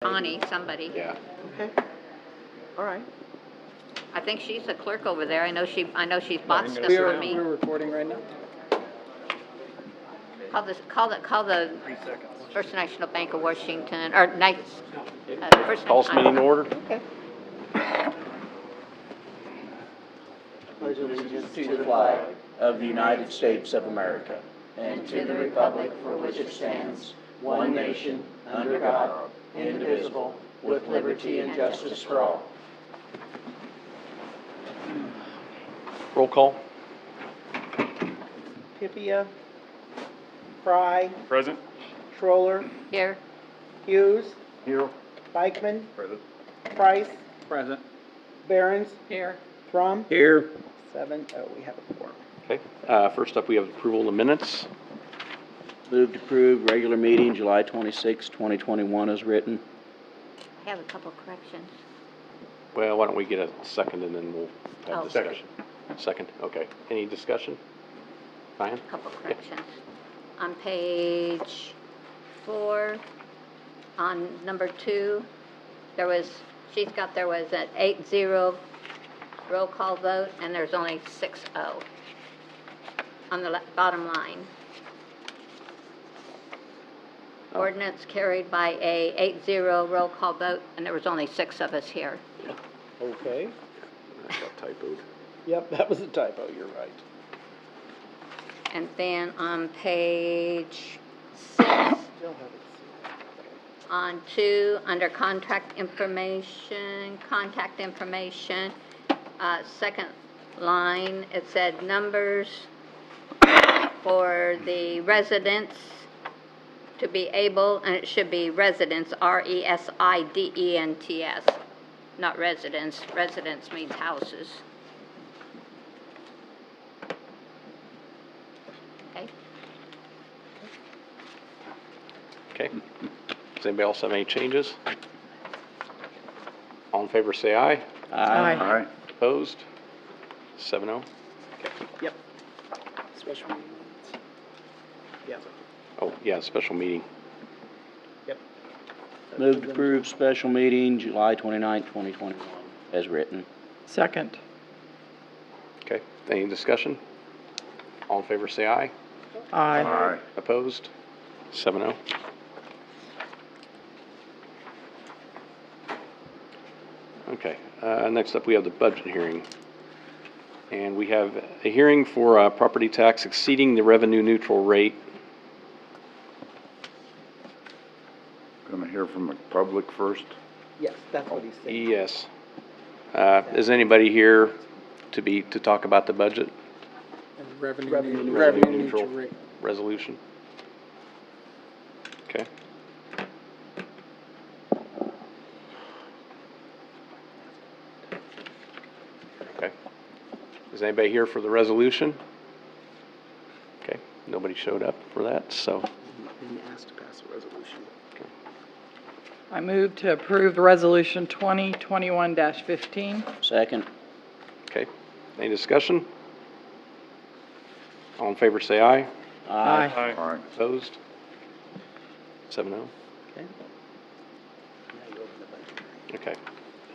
Connie, somebody. Yeah. Okay. All right. I think she's the clerk over there. I know she's bought stuff We're from me. recording right now. Call the First National Bank of Washington, or First Call this meeting to order. Okay. Pledge allegiance to the flag of the United States of America and to the republic for which it stands, one nation, under God, indivisible, with liberty and justice for all. Roll call. Pipia, Fry, Present. Schroller, Here, Hughes, Here. Bikeman, Present. Price, Present. Barons, here. Thrum. Here. 7. Oh, we have a quorum. Okay. First up, we have approval of the minutes. Move to approve regular meeting July 26, 2021 as written. I have a couple corrections. Well, why don't we get a second and then we'll have Oh. discussion. Second. Okay. Any discussion? Fine. Couple corrections. On page 4, on number 2, there was an 8-0 roll call vote, and there's only 6-0 on the bottom line. Oh. Ordinance carried by a 8-0 roll call vote, and there was only 6 of us here. Okay. That got typoed. Yep, that was a typo. You're right. And then on page 6, Still haven't seen it. on 2, under contact information, second line, it said numbers for the residents to be able, and it should be residents, residents, not residents. Residents means houses. Okay? Okay. Does anybody else have any changes? All in favor, say aye. Aye. Opposed? 7-0. Yep. Special meeting. Yep. Oh, yeah, special meeting. Yep. Move to approve special meeting July 29, 2021 as written. Second. Okay. Any discussion? All in favor, say aye. Aye. Opposed? 7-0. Okay, next up we have the budget hearing. And we have a hearing for property tax exceeding the revenue neutral rate. Going to hear from the public first. Yes, that's what he said. Yes. Is anybody here to talk about the budget Revenue neutral neutral rate. resolution? Okay. Okay. Is anybody here for the resolution? Okay, nobody showed up for that, so. Been asked to pass a resolution. I move to approve resolution 2021-15. Second. Okay, any discussion? All in favor, say aye. Aye. Aye. Opposed? 7-0. Okay. Now you open the budget. Okay,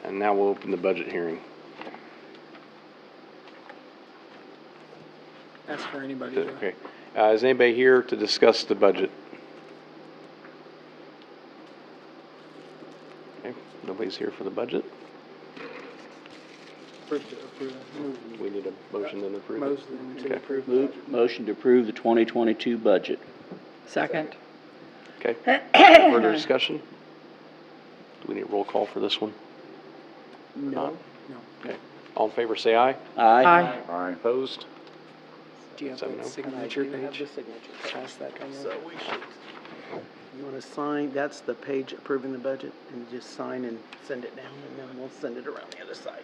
and now we'll open the budget hearing. Ask for anybody. Okay, is anybody here to discuss the budget? Okay, nobody's here for the budget? We need a motion to approve it? Motion to Okay. approve. Motion to approve the 2022 budget. Second. Okay, further discussion? Do we need a roll call for this one? No. No. Okay, all in favor, say aye. Aye. Aye. Opposed? Do you have 7-0. the signature page? The signature. Pass that down. So we should. You want to sign, that's the page approving the budget, and you just sign and send it down, and then we'll send it around the other side.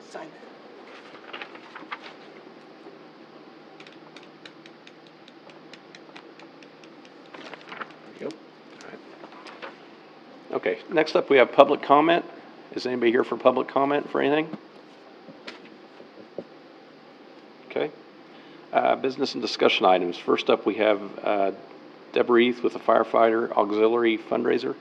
Sign it. Yep. Okay, next up, we have public comment. Is anybody here for public comment for anything? Okay. Business and discussion items. First up, we have Deborah Eath with the firefighter auxiliary fundraiser.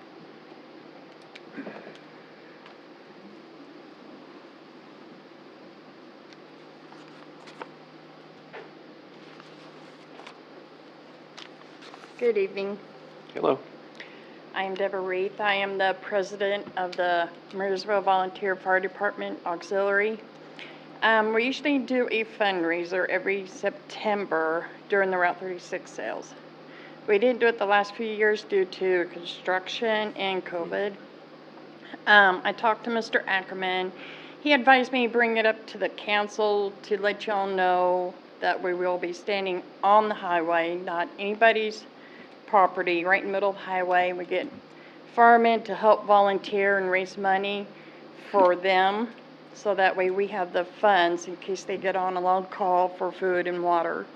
Good evening. Hello. I am Deborah Reith. I am the president of the Marysville Volunteer Fire Department Auxiliary. We usually do a fundraiser every September during the Route 36 sales. We didn't do it the last few years due to construction and COVID. I talked to Mr. Ackerman. He advised me to bring it up to the council to let y'all know that we will be standing on the highway, not anybody's property, right in the middle of the highway. We get firemen to help volunteer and raise money for them, so that way we have the funds in case they get on a long call for food and water.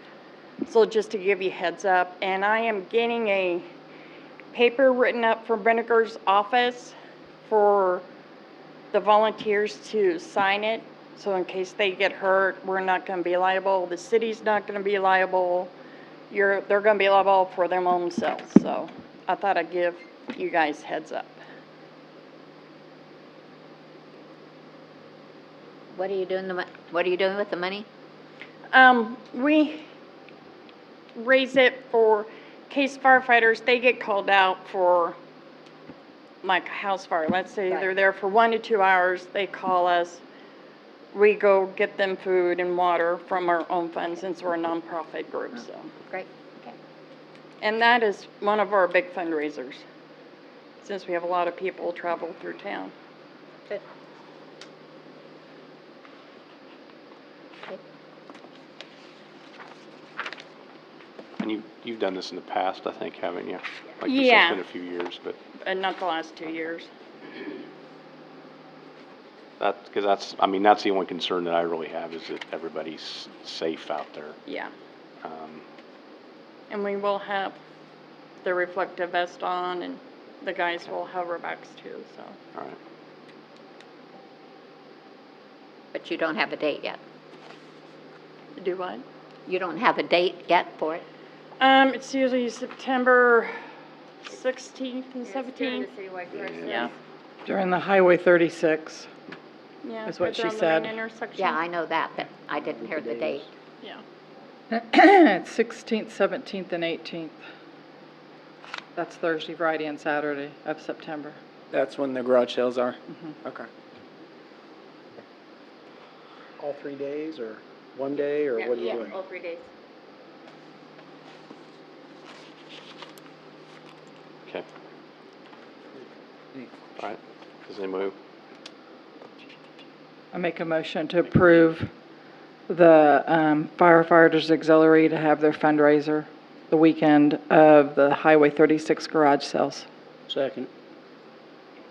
So just to give you heads up, and I am getting a paper written up from Brenniger's office for the volunteers to sign it, so in case they get hurt, we're not gonna be liable, the city's not gonna be liable, they're gonna be liable for their own selves, so I thought I'd give you guys heads up. What are you doing with the money? We raise it for case firefighters, they get called out for like a house fire. Let's say Right. they're there for 1 to 2 hours, they call us. We go get them food and water from our own funds since we're a nonprofit group, so. Great, okay. And that is one of our big fundraisers, since we have a lot of people travel through town. Good. Okay. And you've done this in the past, I think, haven't you? Like you said, Yeah. it's been a few years, but Not the last 2 years. because that's the only concern that I really have is that everybody's safe out there. Yeah. Um, And we will have the reflective vest on, and the guys will have hoverbacks too, so. all right. But you don't have a date yet? Do what? You don't have a date yet for it? It's usually September 16th and 17th. Yeah, During the Highway 36. yeah. Is what right she there on the said. main intersection. Yeah, I know that, but I didn't hear the date. Yeah. It's 16th, 17th, and 18th. That's Thursday, Friday, and Saturday of September. That's when the garage sales are? Okay. All 3 days, or one day, or what are you doing? all 3 days. Okay. All right. Does anybody? I make a motion to approve the firefighters auxiliary to have their fundraiser the weekend of the Highway 36 garage sales. Second.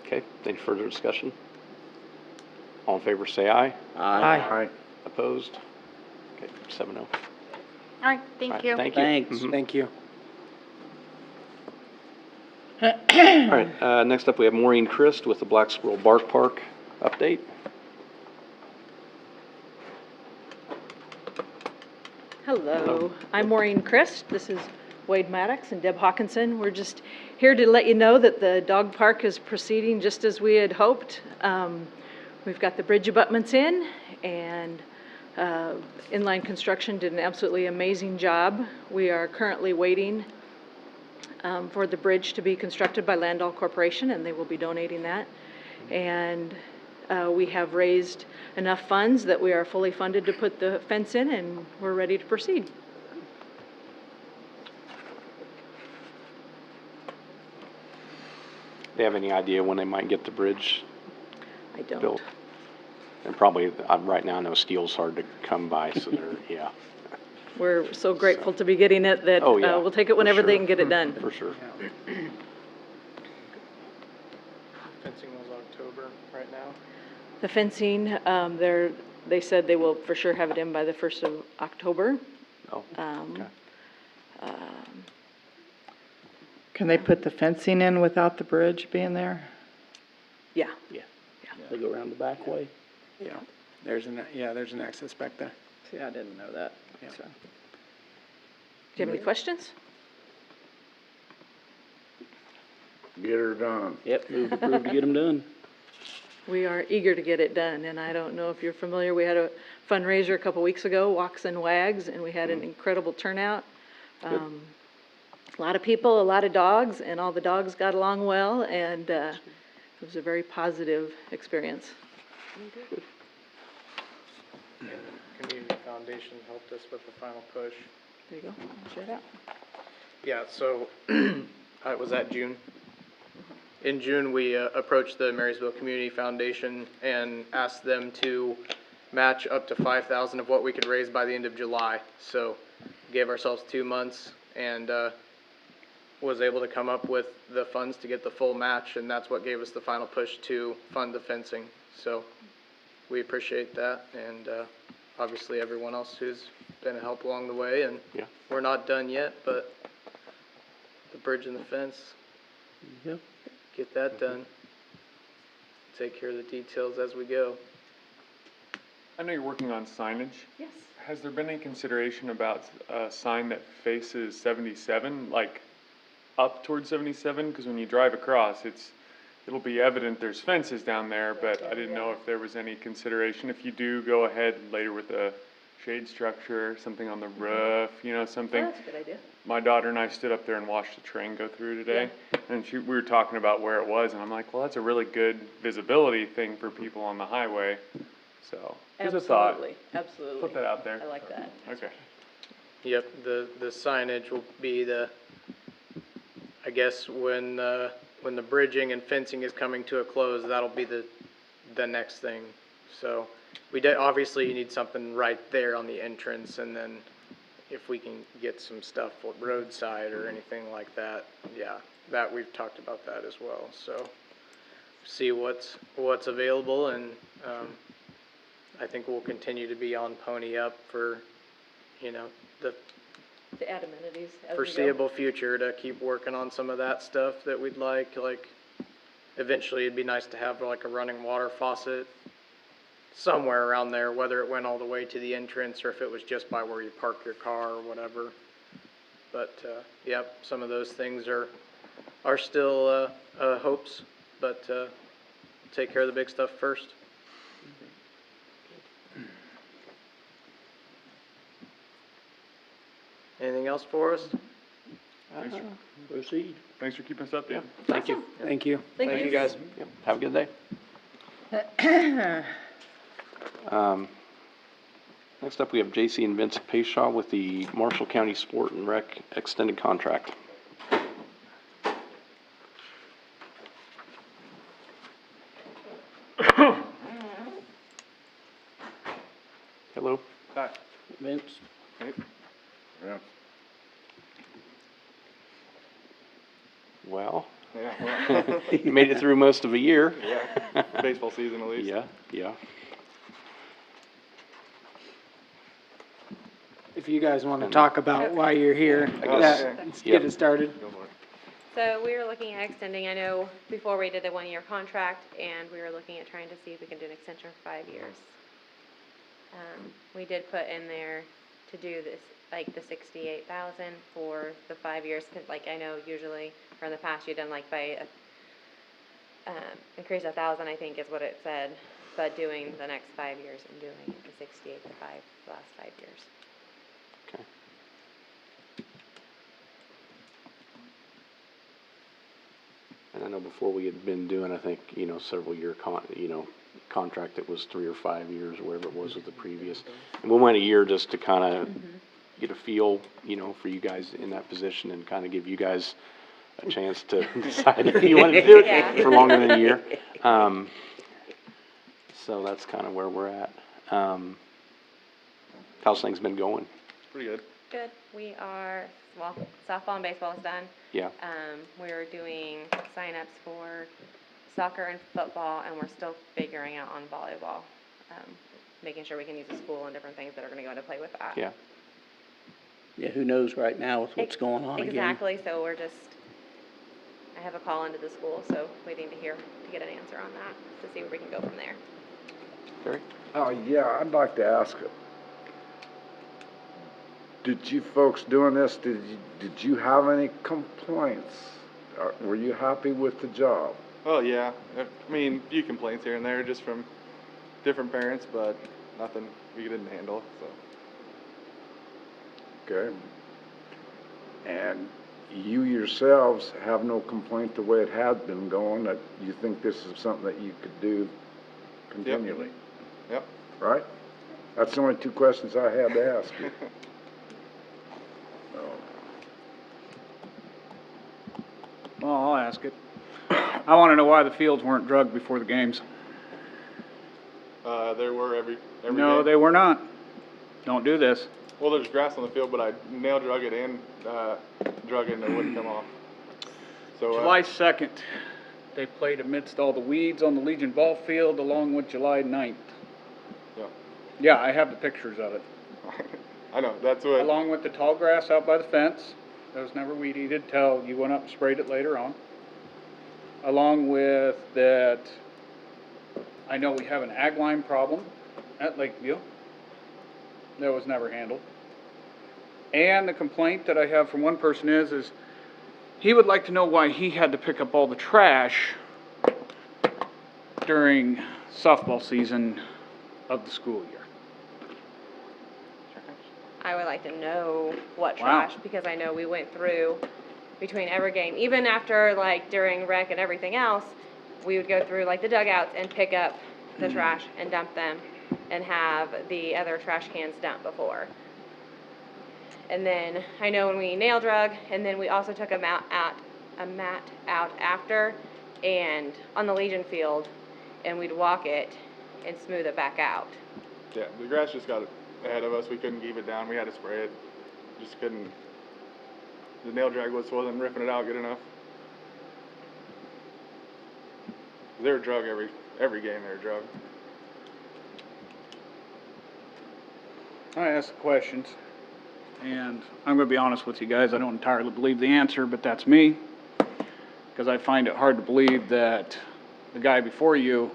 Okay. Any further discussion? All in favor, say aye. Aye. Opposed? Okay, 7-0. All right, All thank right, you. Thank you. Thanks. Mhm. Thank you. All right, next up, we have Maureen Christ with the Black Squirrel Bark Park update. Hello, I'm Maureen Christ. This is Wade Maddox and Deb Hawkinson. We're just here to let you know that the dog park is proceeding just as we had hoped. We've got the bridge abutments in, and inline construction did an absolutely amazing job. We are currently waiting for the bridge to be constructed by Landau Corporation, and they will be donating that. And we have raised enough funds that we are fully funded to put the fence in, and we're ready to proceed. they have any idea when they might get the bridge I don't. built? And probably, right now, I know steel's hard to come by, so they're, yeah, We're so grateful to be getting it that Oh, yeah, we'll take it for whenever they sure. can get it done. for sure. Fencing was October right now. The fencing, they said they will for sure have it in by the 1st of October. Oh, okay. Can they put the fencing in without the bridge being there? Yeah. They go around the back way. Yeah, there's an access back there. See, I didn't know that. Yeah. So. Do you have any questions? Get her done. Yep, move approved to get them done. We are eager to get it done, and I don't know if you're familiar, we had a fundraiser a couple weeks ago, Walks and Wags, and we had an incredible turnout. A lot of people, a lot of dogs, and all the dogs got along well, and it was a very positive experience. Community Foundation helped us with the final push. There you go, share it out. Yeah, so it was that June. In June, we approached the Marysville Community Foundation and asked them to match up to $5,000 of what we could raise by the end of July. So gave ourselves 2 months and was able to come up with the funds to get the full match, and that's what gave us the final push to fund the fencing. So we appreciate that, and obviously everyone else who's been a help along the way. And Yeah. we're not done yet, but the bridge and the fence, Yep. get that done. Take care of the details as we go. I know you're working on signage. Yes. Has there been any consideration about a sign that faces 77, like up towards 77? Because when you drive across, it'll be evident there's fences down there, but I didn't know if there was any consideration. If you do go ahead later with a shade structure, something on the roof, something. That's a good idea. My daughter and I stood up there and watched the train go through today, and we were talking about where it was, and I'm like, well, that's a really good visibility thing for people on the highway. So, there's a thought. Absolutely. Put that out there. I like that. Okay. Yep, the signage will be I guess when the bridging and fencing is coming to a close, that'll be the next thing. So obviously you need something right there on the entrance, and then if we can get some stuff roadside or anything like that, that we've talked about that as well. So see what's available, and I think we'll continue to be on pony up for, the To add amenities as we go. foreseeable future, to keep working on some of that stuff that we'd like eventually it'd be nice to have like a running water faucet somewhere around there, whether it went all the way to the entrance or if it was just by where you park your car or whatever. But, yep, some of those things are still, hopes, but, take care of the big stuff first. Anything else for us? Proceed. Thanks for keeping us updated. Thank you. Thank you. Thank you, guys. Yep. Have a good day. Next up, we have J.C. and Vince Payshaw with the Marshall County Sport and Rec Extended Contract. Hello. Hi. Vince? Hey. Yeah. Well, Yeah. you made it through most of a year. Yeah. Baseball season at least. Yeah. If you guys want to talk about why you're here, I guess- let's get it started. Go for it. So we were looking at extending, I know before we did a 1-year contract, and we were looking at trying to see if we can do an extension for 5 years. We did put in there to do this, like the 68,000 for the 5 years, 'cause like I know usually, or in the past, you've done like by, increase 1,000, I think is what it said, but doing the next 5 years and doing it the 68 the last 5 years. Okay. And I know before we had been doing, I think, several year contract that was 3 or 5 years, or whatever it was with the previous. And we went a year just to kind of get a feel, for you guys in that position and kind of give you guys a chance to decide if you wanted to do Yeah. it for longer than a year. So that's kind of where we're at. How's things been going? Pretty good. Good. We are, well, softball and baseball is done. Yeah. We're doing signups for soccer and football, and we're still figuring out on volleyball. Making sure we can use the school and different things that are gonna go into play with that. Yeah. Yeah, who knows right now with what's going on again. Exactly, so we're just, I have a call into the school, so waiting to get an answer on that, to see where we can go from there. Terry? Yeah, I'd like to ask, did you folks doing this, did you have any complaints? Were you happy with the job? Oh, yeah. I mean, a few complaints here and there just from different parents, but nothing we didn't handle, so. Okay. And you yourselves have no complaint the way it has been going, that you think this is something that you could do continually? Yep. Right? That's the only two questions I had to ask you. Well, I'll ask it. I want to know why the fields weren't drugged before the games. There were every No, game. they were not. Don't do this. Well, there's grass on the field, but I nail drug it and drug it and it wouldn't come off. So July 2nd, they played amidst all the weeds on the Legion ball field along with July 9th. Yeah. Yeah, I have the pictures of it. I know, that's what. Along with the tall grass out by the fence. That was never weed eated till you went up and sprayed it later on. Along with that, I know we have an ag line problem at Lakeview. That was never handled. And the complaint that I have from one person is he would like to know why he had to pick up all the trash during softball season of the school year. I would like to know what Wow. trash, because I know we went through between every game, even after, like, during rec and everything else, we would go through, like, the dugouts and pick up the trash and dump them and have the other trash cans dumped before. And then I know when we nail drug, and then we also took a mat out after and on the Legion field, and we'd walk it and smooth it back out. Yeah, the grass just got ahead of us. We couldn't keep it down. We had to spray it. Just couldn't. The nail drag wasn't ripping it out good enough. They were drug every game. They were drug. I asked the questions, and I'm going to be honest with you guys, I don't entirely believe the answer, but that's me, because I find it hard to believe that the guy before you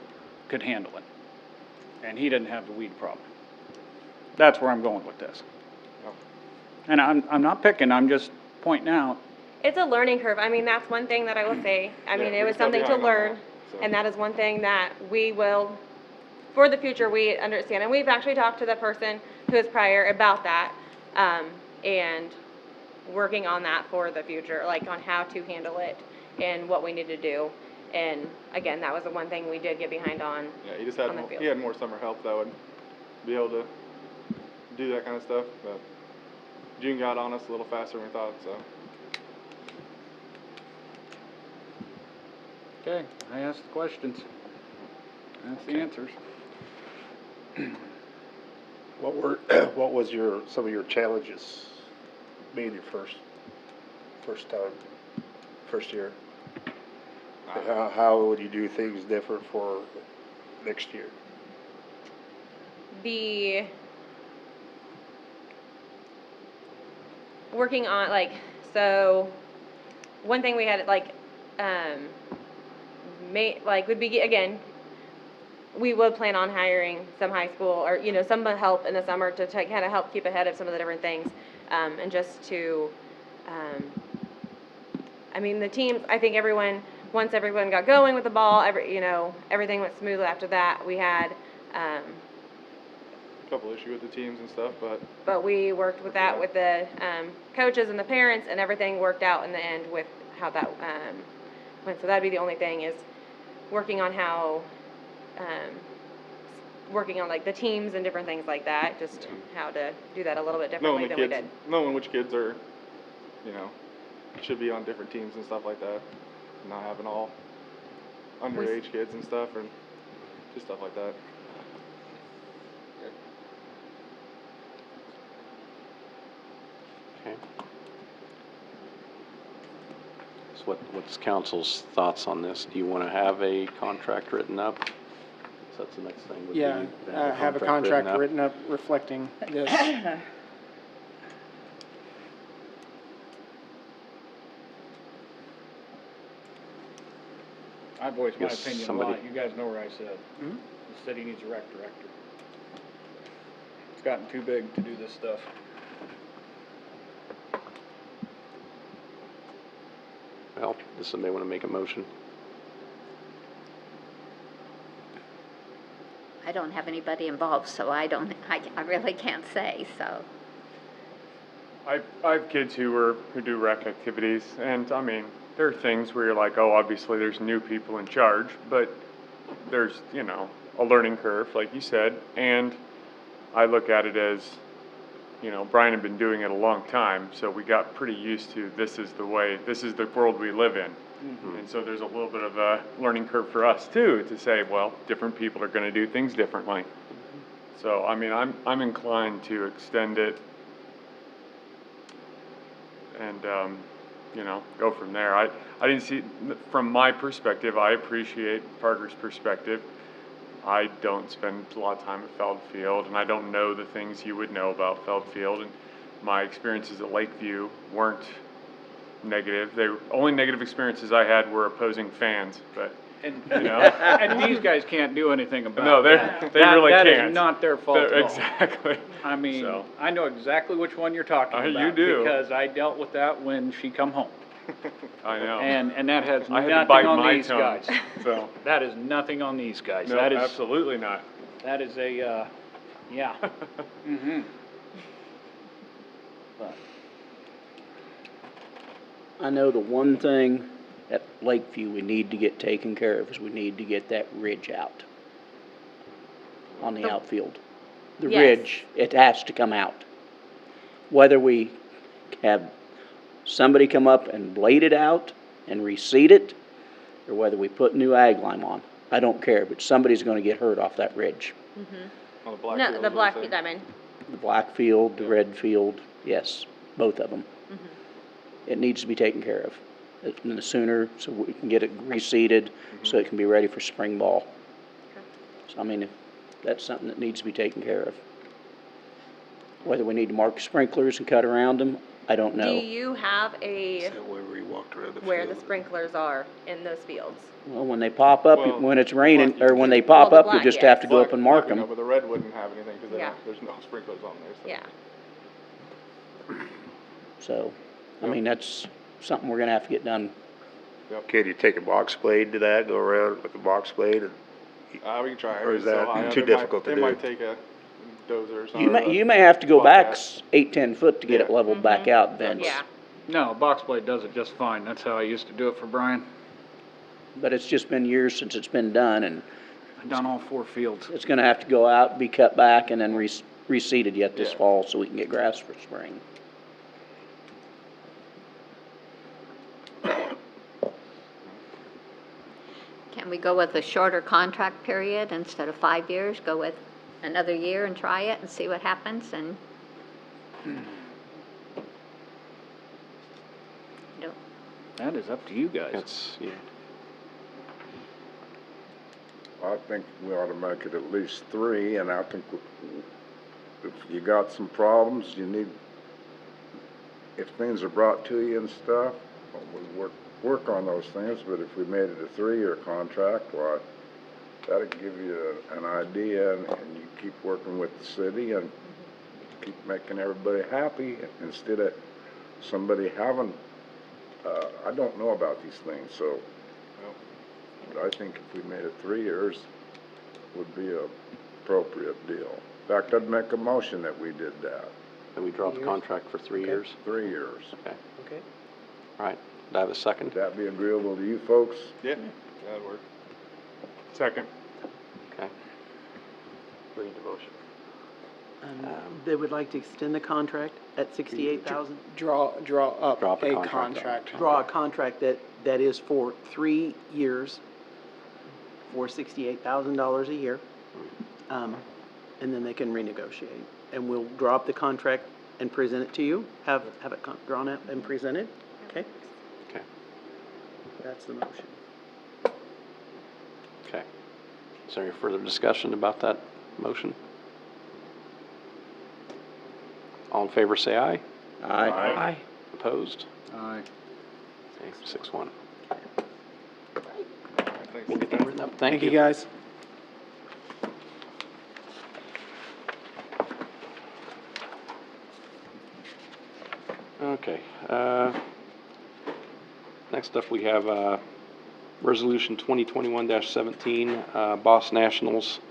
could handle it, and he didn't have the weed problem. That's where I'm going with this. And I'm not picking, I'm just pointing out. It's a learning curve. I mean, that's one thing that I will say. I mean, Yeah, it we're was still something to behind on learn, that, so. and that is one thing that we will, for the future, we understand. And we've actually talked to the person who was prior about that, and working on that for the future, like on how to handle it and what we need to do. And again, that was the one thing we did get behind on. Yeah, he just had on the more, field. he had more summer help that would be able to do that kind of stuff. But June got on us a little faster than we thought. So. Okay, I asked the questions. That's the answers. What was some of your challenges being your first time, first year? How would you do things different for next year? The working on, like, so one thing we had, like, would be, again, we would plan on hiring some high school or, you know, some help in the summer to kind of help keep ahead of some of the different things, and just to, I mean, the teams, I think once everyone got going with the ball, everything went smoothly after that. We had, A couple issues with the teams and stuff, but we worked with that with the coaches and the parents, and everything worked out in the end with how that went. So that'd be the only thing, is working on how, working on, like, the teams and different things like that, just how to do that a little bit differently than we did. knowing which kids are, you know, should be on different teams and stuff like that. Not having all underage kids and stuff, and just stuff like that. Okay. So what's council's thoughts on this? Do you want to have a contract written up? So that's the next thing. would be Yeah, to have a contract written up reflecting this. I voiced my Yes, opinion a somebody- lot. You guys know where I said. Mhm. The city needs a rec director. It's gotten too big to do this stuff. Well, does somebody want to make a motion? I don't have anybody involved, so I really can't say, so. I have kids who do rec activities, and I mean, there are things where you're like, oh, obviously there's new people in charge, but there's, you know, a learning curve, like you said, and I look at it as, you know, Brian had been doing it a long time, so we got pretty used to this is the world we live in. Mm-hmm. And so there's a little bit of a learning curve for us too, to say, well, different people are gonna do things differently. So, I mean, I'm inclined to extend it and, you know, go from there. I didn't see, from my perspective, I appreciate Parker's perspective. I don't spend a lot of time at Feldfield, and I don't know the things you would know about Feldfield, and my experiences at Lakeview weren't negative. The only negative experiences I had were opposing fans, but, And, you know. and these guys can't do anything about it. No, they really can't. That is not their fault at all. Exactly. I mean, So. I know exactly which one you're talking about. You do. Because I dealt with that when she come home. I know. And that has I had to nothing bite on my these tongue, guys. so. That is nothing on these guys. No, That is, absolutely not. that is a, yeah. Mm-hmm. But I know the one thing at Lakeview we need to get taken care of is we need to get that ridge out on the outfield. The Yes. ridge, it has to come out. Whether we have somebody come up and blade it out and reseed it, or whether we put new ag lime on, I don't care, but somebody's gonna get hurt off that ridge. On the black No, field, the is what you're Blackfeet saying? Diamond. The black field, the red field, yes, both of them. It needs to be taken care of. The sooner, so we can get it reseeded, so it can be ready for spring ball. So, I mean, if that's something that needs to be taken care of. Whether we need to mark sprinklers and cut around them, I don't Do know. you have Is that where we walked around the field? where the sprinklers are in those fields? Well, when they pop up, Well, when it's raining, black or when they Well, pop the up, you'll black, just yes. have to go up and mark Black, them. but the red wouldn't have anything, because Yeah. there's no sprinklers on there, so. Yeah. So, I mean, that's something we're gonna have to get done. Can you take a box blade to that, go around with a box blade and? We can try. Or is It's so that high up, too it might- difficult to It do? might take a dozer or something. You may have to go back Bobcat. 8, 10 foot to get it Yeah. leveled back out, Vince. Yeah. no, box blade does it just fine. That's how I used to do it for Brian. But it's just been years since it's been done, and I've done all 4 fields. it's gonna have to go out, be cut back, and then reseeded yet this Yeah. fall, so we can get grass for spring. Can we go with a shorter contract period instead of 5 years? Go with another year and try it and see what happens and? No. That is up to you guys. That's, yeah. I think we ought to make it at least 3, and I think if you got some problems, you need, if things are brought to you and stuff, well, we work on those things, but if we made it a 3-year contract, why, that'd give you an idea, and you keep working with the city and keep making everybody happy, instead of somebody having, I don't know about these things, so, but I think if we made it 3 years, would be a appropriate deal. In fact, I'd make a motion that we did that, And we draw the Years? contract for 3 years? 3 years. Okay. Okay. All right. Do I have a second? Would that be agreeable to you folks? Yeah, that'd work. Second. Okay. Read the motion. They would like to extend the contract at 68,000. Draw up Draw up a a contract. contract. Draw a contract that is for 3 years for $68,000 a year. And then they can renegotiate. And we'll draw up the contract and present it to you, have it drawn up and presented, okay? Okay. That's the motion. Okay. Is there any further discussion about that motion? All in favor, say aye. Aye. Opposed? Aye. Okay, 6-1. Thanks. We'll get that written up. Thank you, guys. Okay, next up we have, Resolution 2021-17, Boss Nationals,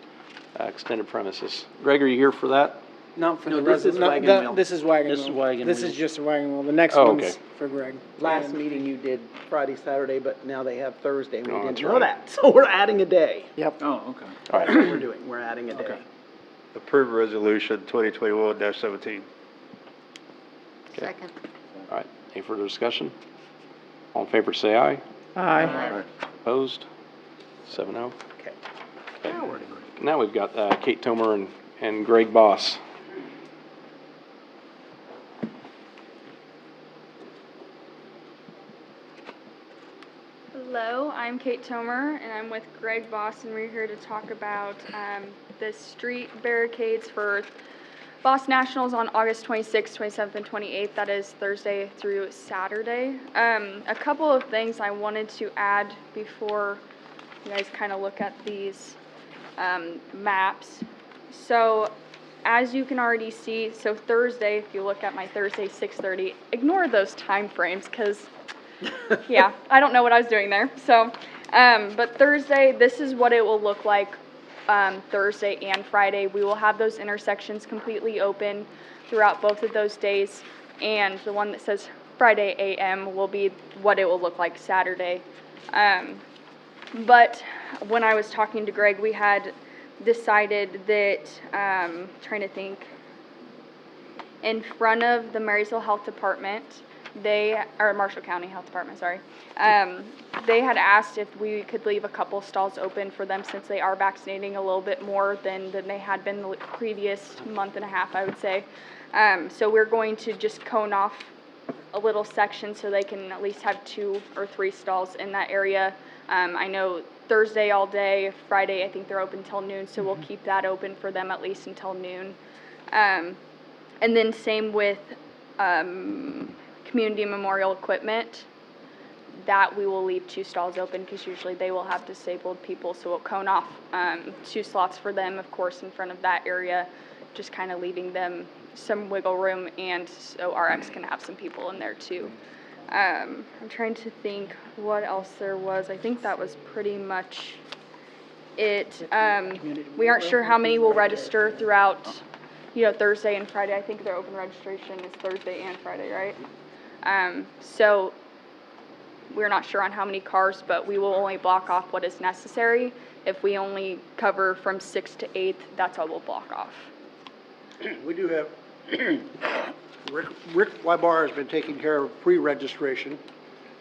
extended premises. Greg, are you here for that? Not for No, the this is no, wagon that- wheel. This is wagon This is wheel. wagon This wheel. is just a wagon wheel. The next Oh, one's okay. for Greg. Last And- meeting you did Friday, Saturday, but now they have Thursday, and we Oh, didn't that's know right. that. So we're adding a day. Yep. Oh, okay. All That's right, what we're doing, we're adding a day. Okay. Approve resolution 2021-17. Second. all right. Any further discussion? All in favor, say aye. Aye. Opposed? 7-0. Okay. Okay. Now we're to Greg. Now we've got, Kate Tomer and Greg Boss. Hello, I'm Kate Tomer, and I'm with Greg Boss, and we're here to talk about the street barricades for Boss Nationals on August 26th, 27th, and 28th. That is Thursday through Saturday. A couple of things I wanted to add before you guys kind of look at these maps. So, as you can already see, so Thursday, if you look at my Thursday 6:30, ignore those time frames because yeah, I don't know what I was doing there. So, but Thursday, this is what it will look like Thursday and Friday. We will have those intersections completely open throughout both of those days, and the one that says Friday AM will be what it will look like Saturday. But when I was talking to Greg, we had decided that, trying to think, in front of the Marysville Health Department, or Marshall County Health Department, sorry, they had asked if we could leave a couple stalls open for them since they are vaccinating a little bit more than they had been the previous month and a half, I would say. So we're going to just cone off a little section so they can at least have 2 or 3 stalls in that area. I know Thursday all day, Friday I think they're open till noon, so we'll keep that open for them at least until noon. And then same with community memorial equipment, that we will leave 2 stalls open because usually they will have disabled people, so we'll cone off 2 slots for them, of course, in front of that area, just kind of leaving them some wiggle room, and so RX can have some people in there too. I'm trying to think what else there was. I think that was pretty much it. We aren't sure how many will register throughout, Thursday and Friday. I think their open registration is Thursday and Friday, right? So we're not sure on how many cars, but we will only block off what is necessary. If we only cover from 6th to 8th, that's all we'll block off. We do have, Rick Wybar has been taking care of pre-registration,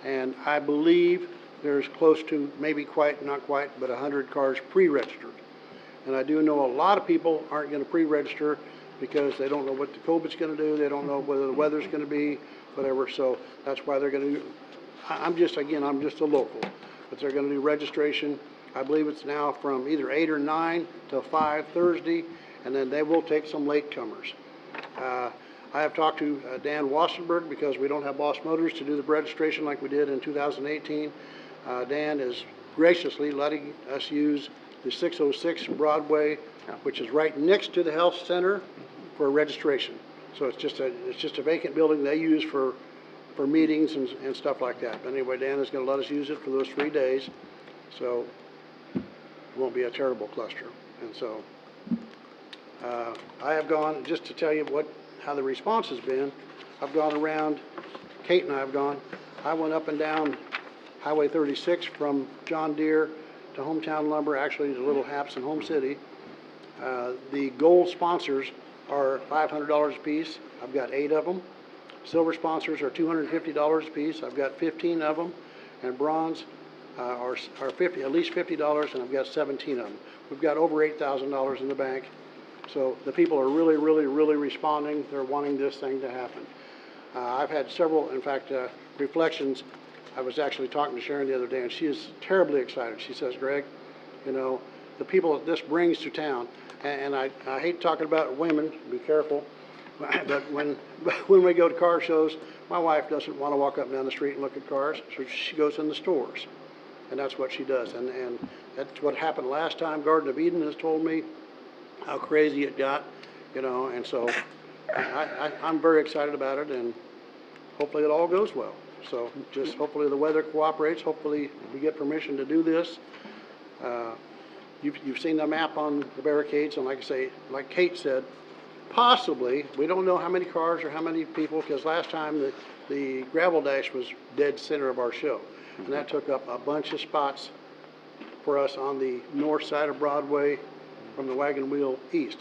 and I believe there's close to, maybe quite, not quite, but 100 cars pre-registered. And I do know a lot of people aren't gonna pre-register because they don't know what the COVID's gonna do, they don't know whether the weather's gonna be, whatever, so that's why they're gonna do, I'm just a local, but they're gonna do registration. I believe it's now from either 8 or 9 till 5 Thursday, and then they will take some latecomers. I have talked to Dan Wassenberg because we don't have Boss Motors to do the registration like we did in 2018. Dan is graciously letting us use the 606 Broadway, which is right next to the health center, for registration. So it's just a vacant building they use for meetings and stuff like that. But anyway, Dan is going to let us use it for those 3 days, so it won't be a terrible cluster. And so I have gone, just to tell you how the response has been, I've gone around, Kate and I have gone, I went up and down Highway 36 from John Deere to Hometown Lumber, actually to Little Haps and Home City. The gold sponsors are $500 a piece. I've got 8 of them. Silver sponsors are $250 a piece. I've got 15 of them. And bronze are at least $50, and I've got 17 of them. We've got over $8,000 in the bank. So the people are really, really, really responding. They're wanting this thing to happen. I've had several, in fact, reflections. I was actually talking to Sharon the other day, and she is terribly excited. She says, Greg, you know, the people that this brings to town, and I hate talking about women, be careful, but when we go to car shows, my wife doesn't want to walk up and down the street and look at cars, so she goes in the stores, and that's what she does. And that's what happened last time. Garden of Eden has told me how crazy it got, you know, and so I'm very excited about it, and hopefully it all goes well. So just hopefully the weather cooperates. Hopefully we get permission to do this. You've seen the map on the barricades, and like I say, like Kate said, possibly, we don't know how many cars or how many people, because last time the gravel dash was dead center of our show, and that took up a bunch of spots for us on the north side of Broadway from the wagon wheel east.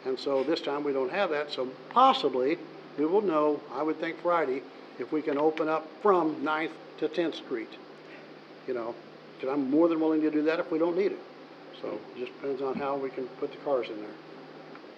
And so this time we don't have that, so possibly we will know, I would think Friday, if we can open up from 9th to 10th Street. You know, because I'm more than willing to do that if we don't need it. So it just depends on how we can put the cars in there.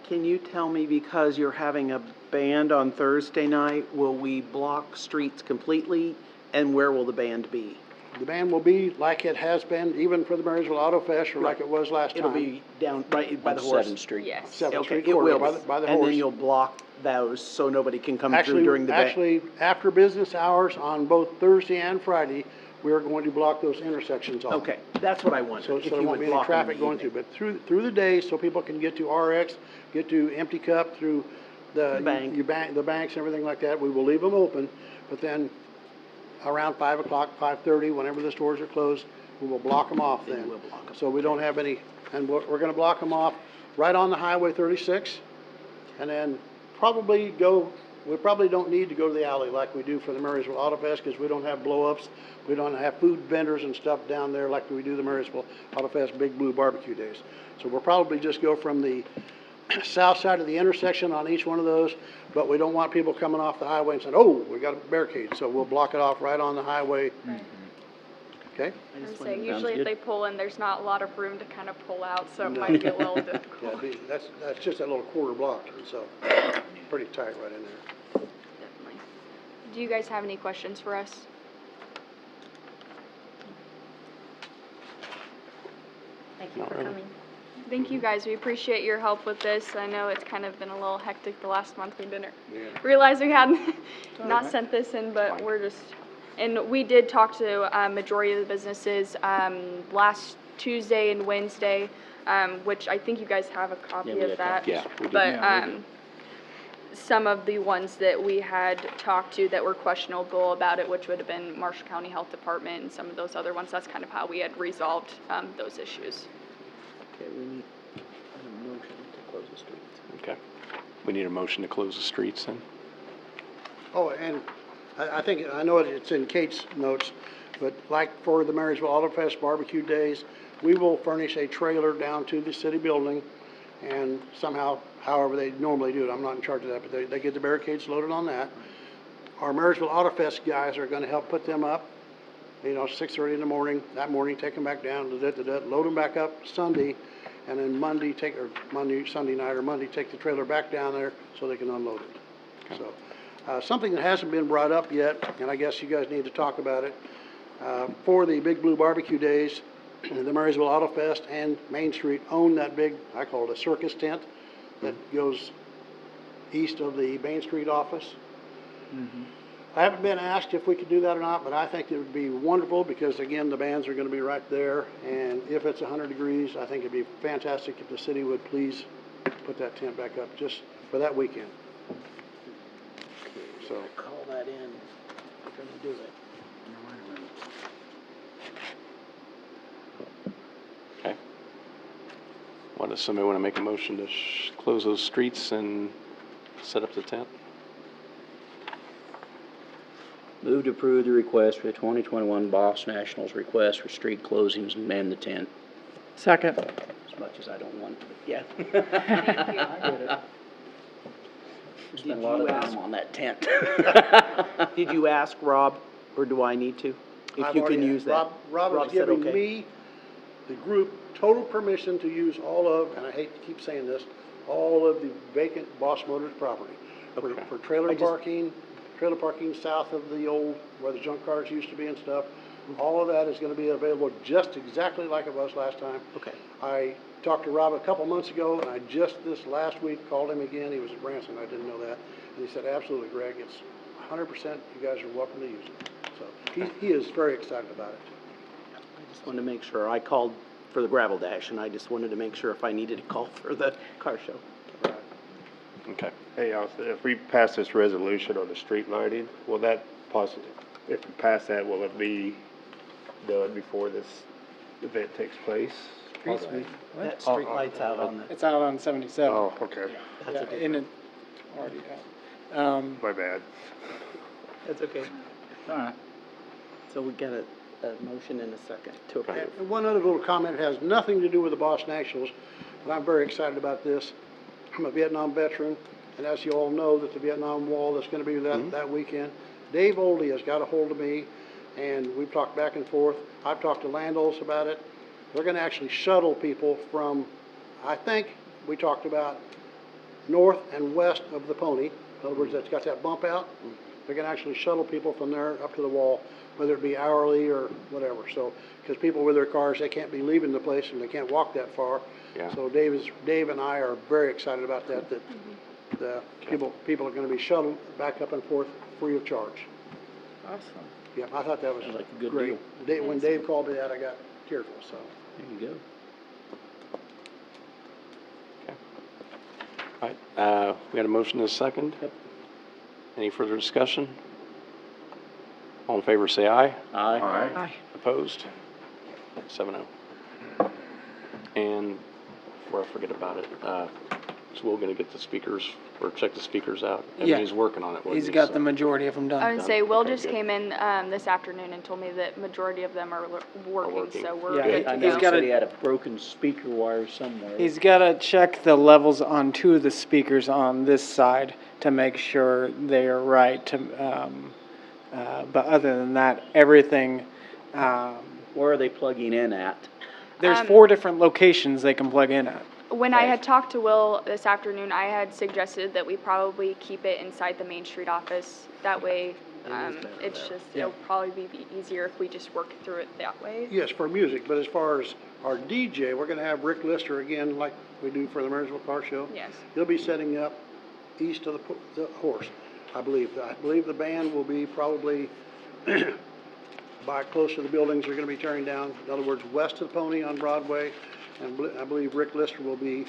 Can you tell me, because you're having a band on Thursday night, will we block streets completely, and where will the band be? The band will be like it has been, even for the Marysville Auto Fest, or like it was last time. It'll be down right by the horse. 7th Street. Yes. 7th Okay, Street it corridor, will. by the And horse. then you'll block those so nobody can come Actually, through during the day? actually, after business hours on both Thursday and Friday, we're going to block those intersections off. Okay, that's what I wondered. So if there you won't would be any block them in traffic the going through, evening. but through the day, so people can get to RX, get to Empty Cup, through the Bank. the banks and everything like that. We will leave them open, but then around 5 o'clock, 5:30, whenever the stores are closed, we will block them off then. We'll block 'em. So we don't have any, and we're gonna block them off right on the Highway 36, and then we probably don't need to go to the alley like we do for the Marysville Auto Fest, because we don't have blow-ups. We don't have food vendors and stuff down there like we do the Marysville Auto Fest Big Blue Barbecue Days. So we'll probably just go from the south side of the intersection on each one of those, but we don't want people coming off the highway and saying, oh, we got a barricade, so we'll block it off right on the highway. Okay? I was saying, usually if good. they pull in, there's not a lot of room to kind of pull out, so it No. might be a little Yeah, difficult. that's just that little quarter block, and so pretty tight right in there. Definitely. Do you guys have any questions for us? Thank you Not for really. coming. Thank you guys, we appreciate your help with this. I know it's kind of been a little hectic the last month. We didn't realize we hadn't not sent this in, but we're just, and we did talk to majority of the businesses last Tuesday and Wednesday, which I think you guys have a copy Yeah, we of got that. copies. Yeah, we did. But some of the ones that we had talked to that were questionable about it, which would have been Marshall County Health Department and some of those other ones, that's kind of how we had resolved those issues. Okay, we need a motion to close the streets. Okay. We need a motion to close the streets then? Oh, and I think, I know it's in Kate's notes, but like for the Marysville Auto Fest Barbecue Days, we will furnish a trailer down to the city building, and somehow, however they normally do it, I'm not in charge of that, but they get the barricades loaded on that. Our Marysville Auto Fest guys are gonna help put them up, 6:30 in the morning, that morning, take them back down, load them back up Sunday, and then Sunday night or Monday, take the trailer back down there so they can unload it. So, something that hasn't been brought up yet, and I guess you guys need to talk about it, for the Big Blue Barbecue Days, the Marysville Auto Fest and Main Street own that big, I call it a circus tent, that goes east of the Main Street office. I haven't been asked if we could do that or not, but I think it would be wonderful because, again, the bands are gonna be right there, and if it's 100 degrees, I think it'd be fantastic if the city would please put that tent back up just for that weekend. So, Call that in, we're gonna do it. Okay. Does somebody want to make a motion to close those streets and set up the tent? Move to approve the request for the 2021 Boss Nationals request for street closings and man the tent, Second. as much as I don't want to, but yeah. Spent a lot of time on that tent. Did you ask Rob, or do I need to? If I've you can already- use that? Rob is said giving okay. me, the group, total permission to use all of, and I hate to keep saying this, all of the vacant Boss Motors property. For trailer parking south of the old, where the junk cars used to be and stuff. All of that is gonna be available just exactly like it was last time. Okay. I talked to Rob a couple months ago, and I just this last week called him again. He was at Branson, I didn't know that. And he said, absolutely, Greg, it's 100%, you guys are welcome to use it. So he is very excited about it. I just wanted to make sure. I called for the gravel dash, and I just wanted to make sure if I needed to call for the car show. Okay. Hey, also, if we pass this resolution on the street lighting, will that possibly, if we pass that, will it be done before this event takes place? Possibly? That street light's out on the. It's out on 77. Oh, okay. That's Yeah, okay. and it's already out. My bad. That's okay. All right. So we got a motion and a second to approve. And one other little comment, it has nothing to do with the Boss Nationals, but I'm very excited about this. I'm a Vietnam veteran, and as you all know, that the Vietnam Wall that's gonna be that weekend. Dave Oldie has got a hold of me, and we've talked back and forth. I've talked to Landos about it. They're gonna actually shuttle people from, I think, we talked about north and west of the Pony. In other words, that's got that bump out. They're gonna actually shuttle people from there up to the wall, whether it be hourly or whatever. So, because people with their cars, they can't be leaving the place and they can't walk that far. Yeah. So Dave and I are very excited about that, that the people are gonna be shuttled back up and forth free of charge. Awesome. Yeah, I thought that was Sounds like a good great. When Dave called me that, I got tearful, so. There you go. All right, we got a motion and a second. Yep. Any further discussion? All in favor, say aye. Aye. Aye. Opposed? 7-0. And before I forget about it, is Will gonna get the speakers, or check the speakers out? I mean, Yeah. he's working on it. wasn't He's he? got So- the majority of them done. I would say Will Okay, just good. came in this afternoon and told me that majority of them are working, working. so we're Yeah, good I to know He's he go. got said a- he had a broken speaker wire somewhere. He's got to check the levels on two of the speakers on this side to make sure they are right. But other than that, everything, Where are they plugging in at? there's 4 different locations they can plug in at. When I had talked to Will this afternoon, I had suggested that we probably keep it inside the Main Street office. That way, it's just, it'll probably be easier if we just work through it that way. Yes, for music, but as far as our DJ, we're gonna have Rick Lister again, like we do for the Marysville Car Show. Yes. He'll be setting up east of the horse, I believe. I believe the band will be probably by close to the buildings they're gonna be tearing down. In other words, west of the Pony on Broadway, and I believe Rick Lister will be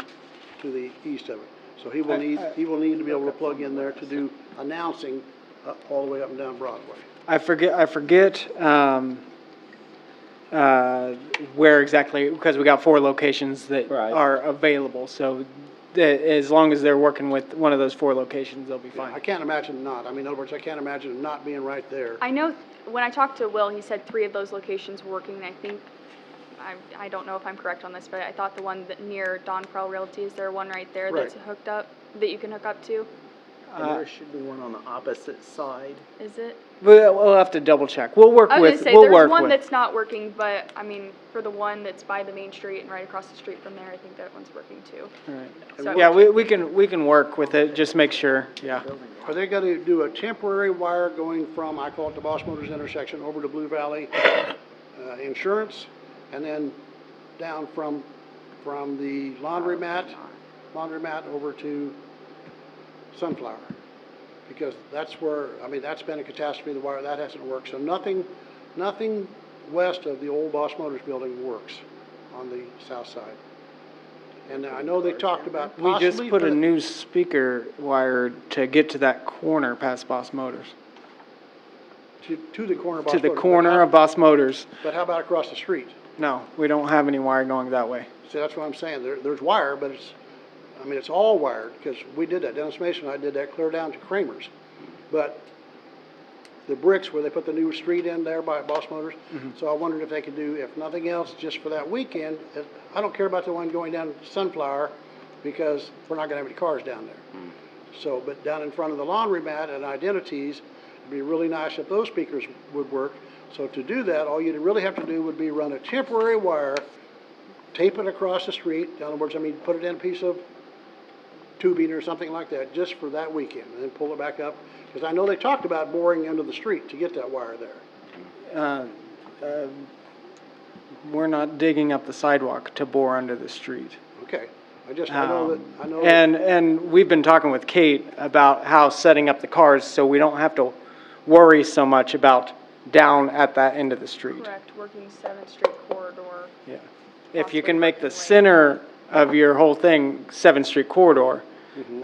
to the east of it. So he will need to be able to plug in there to do announcing all the way up and down Broadway. I forget where exactly, because we got 4 locations that Right. are available. So as long as they're working with one of those 4 locations, they'll be fine. I can't imagine not. I mean, in other words, I can't imagine it not being right there. I know, when I talked to Will, he said 3 of those locations were working. I think, I don't know if I'm correct on this, but I thought the one that near Don Prell Realty, is there one right there that's hooked up, that you can hook up to? And there should be one on the opposite side. Is it? We'll have to double check. We'll work I was with, gonna say, we'll there's work one with. that's not working, but, I mean, for the one that's by the Main Street and right across the street from there, I think that one's working too. Right. So- Yeah, we can work with it, just make sure, yeah. Are they gonna do a temporary wire going from, I call it the Boss Motors intersection, over to Blue Valley Insurance, and then down from the laundromat over to Sunflower? Because that's where, I mean, that's been a catastrophe, the wire, that hasn't worked. So nothing west of the old Boss Motors building works on the south side. And I know they talked about We possibly. just put a new speaker wire to get to that corner past Boss Motors. To the corner of Boss To the Motors. corner of Boss Motors. But how about across the street? No, we don't have any wire going that way. See, that's what I'm saying. There's wire, but it's all wired, because we did that. Dennis Mason and I did that clear down to Kramer's. But the bricks where they put the new street in there by Boss Motors, so I wondered if they could do, if nothing else, just for that weekend. I don't care about the one going down Sunflower, because we're not gonna have any cars down there. So, but down in front of the laundromat and Identities, it'd be really nice if those speakers would work. So to do that, all you'd really have to do would be run a temporary wire, tape it across the street, in other words, put it in a piece of tubing or something like that, just for that weekend, and then pull it back up. Because I know they talked about boring under the street to get that wire there. We're not digging up the sidewalk to bore under the street. Okay, I know that. And we've been talking with Kate about how setting up the cars so we don't have to worry so much about down at that end of the street. Correct, working 7th Street corridor. Yeah. If you can make the center of your whole thing 7th Street corridor,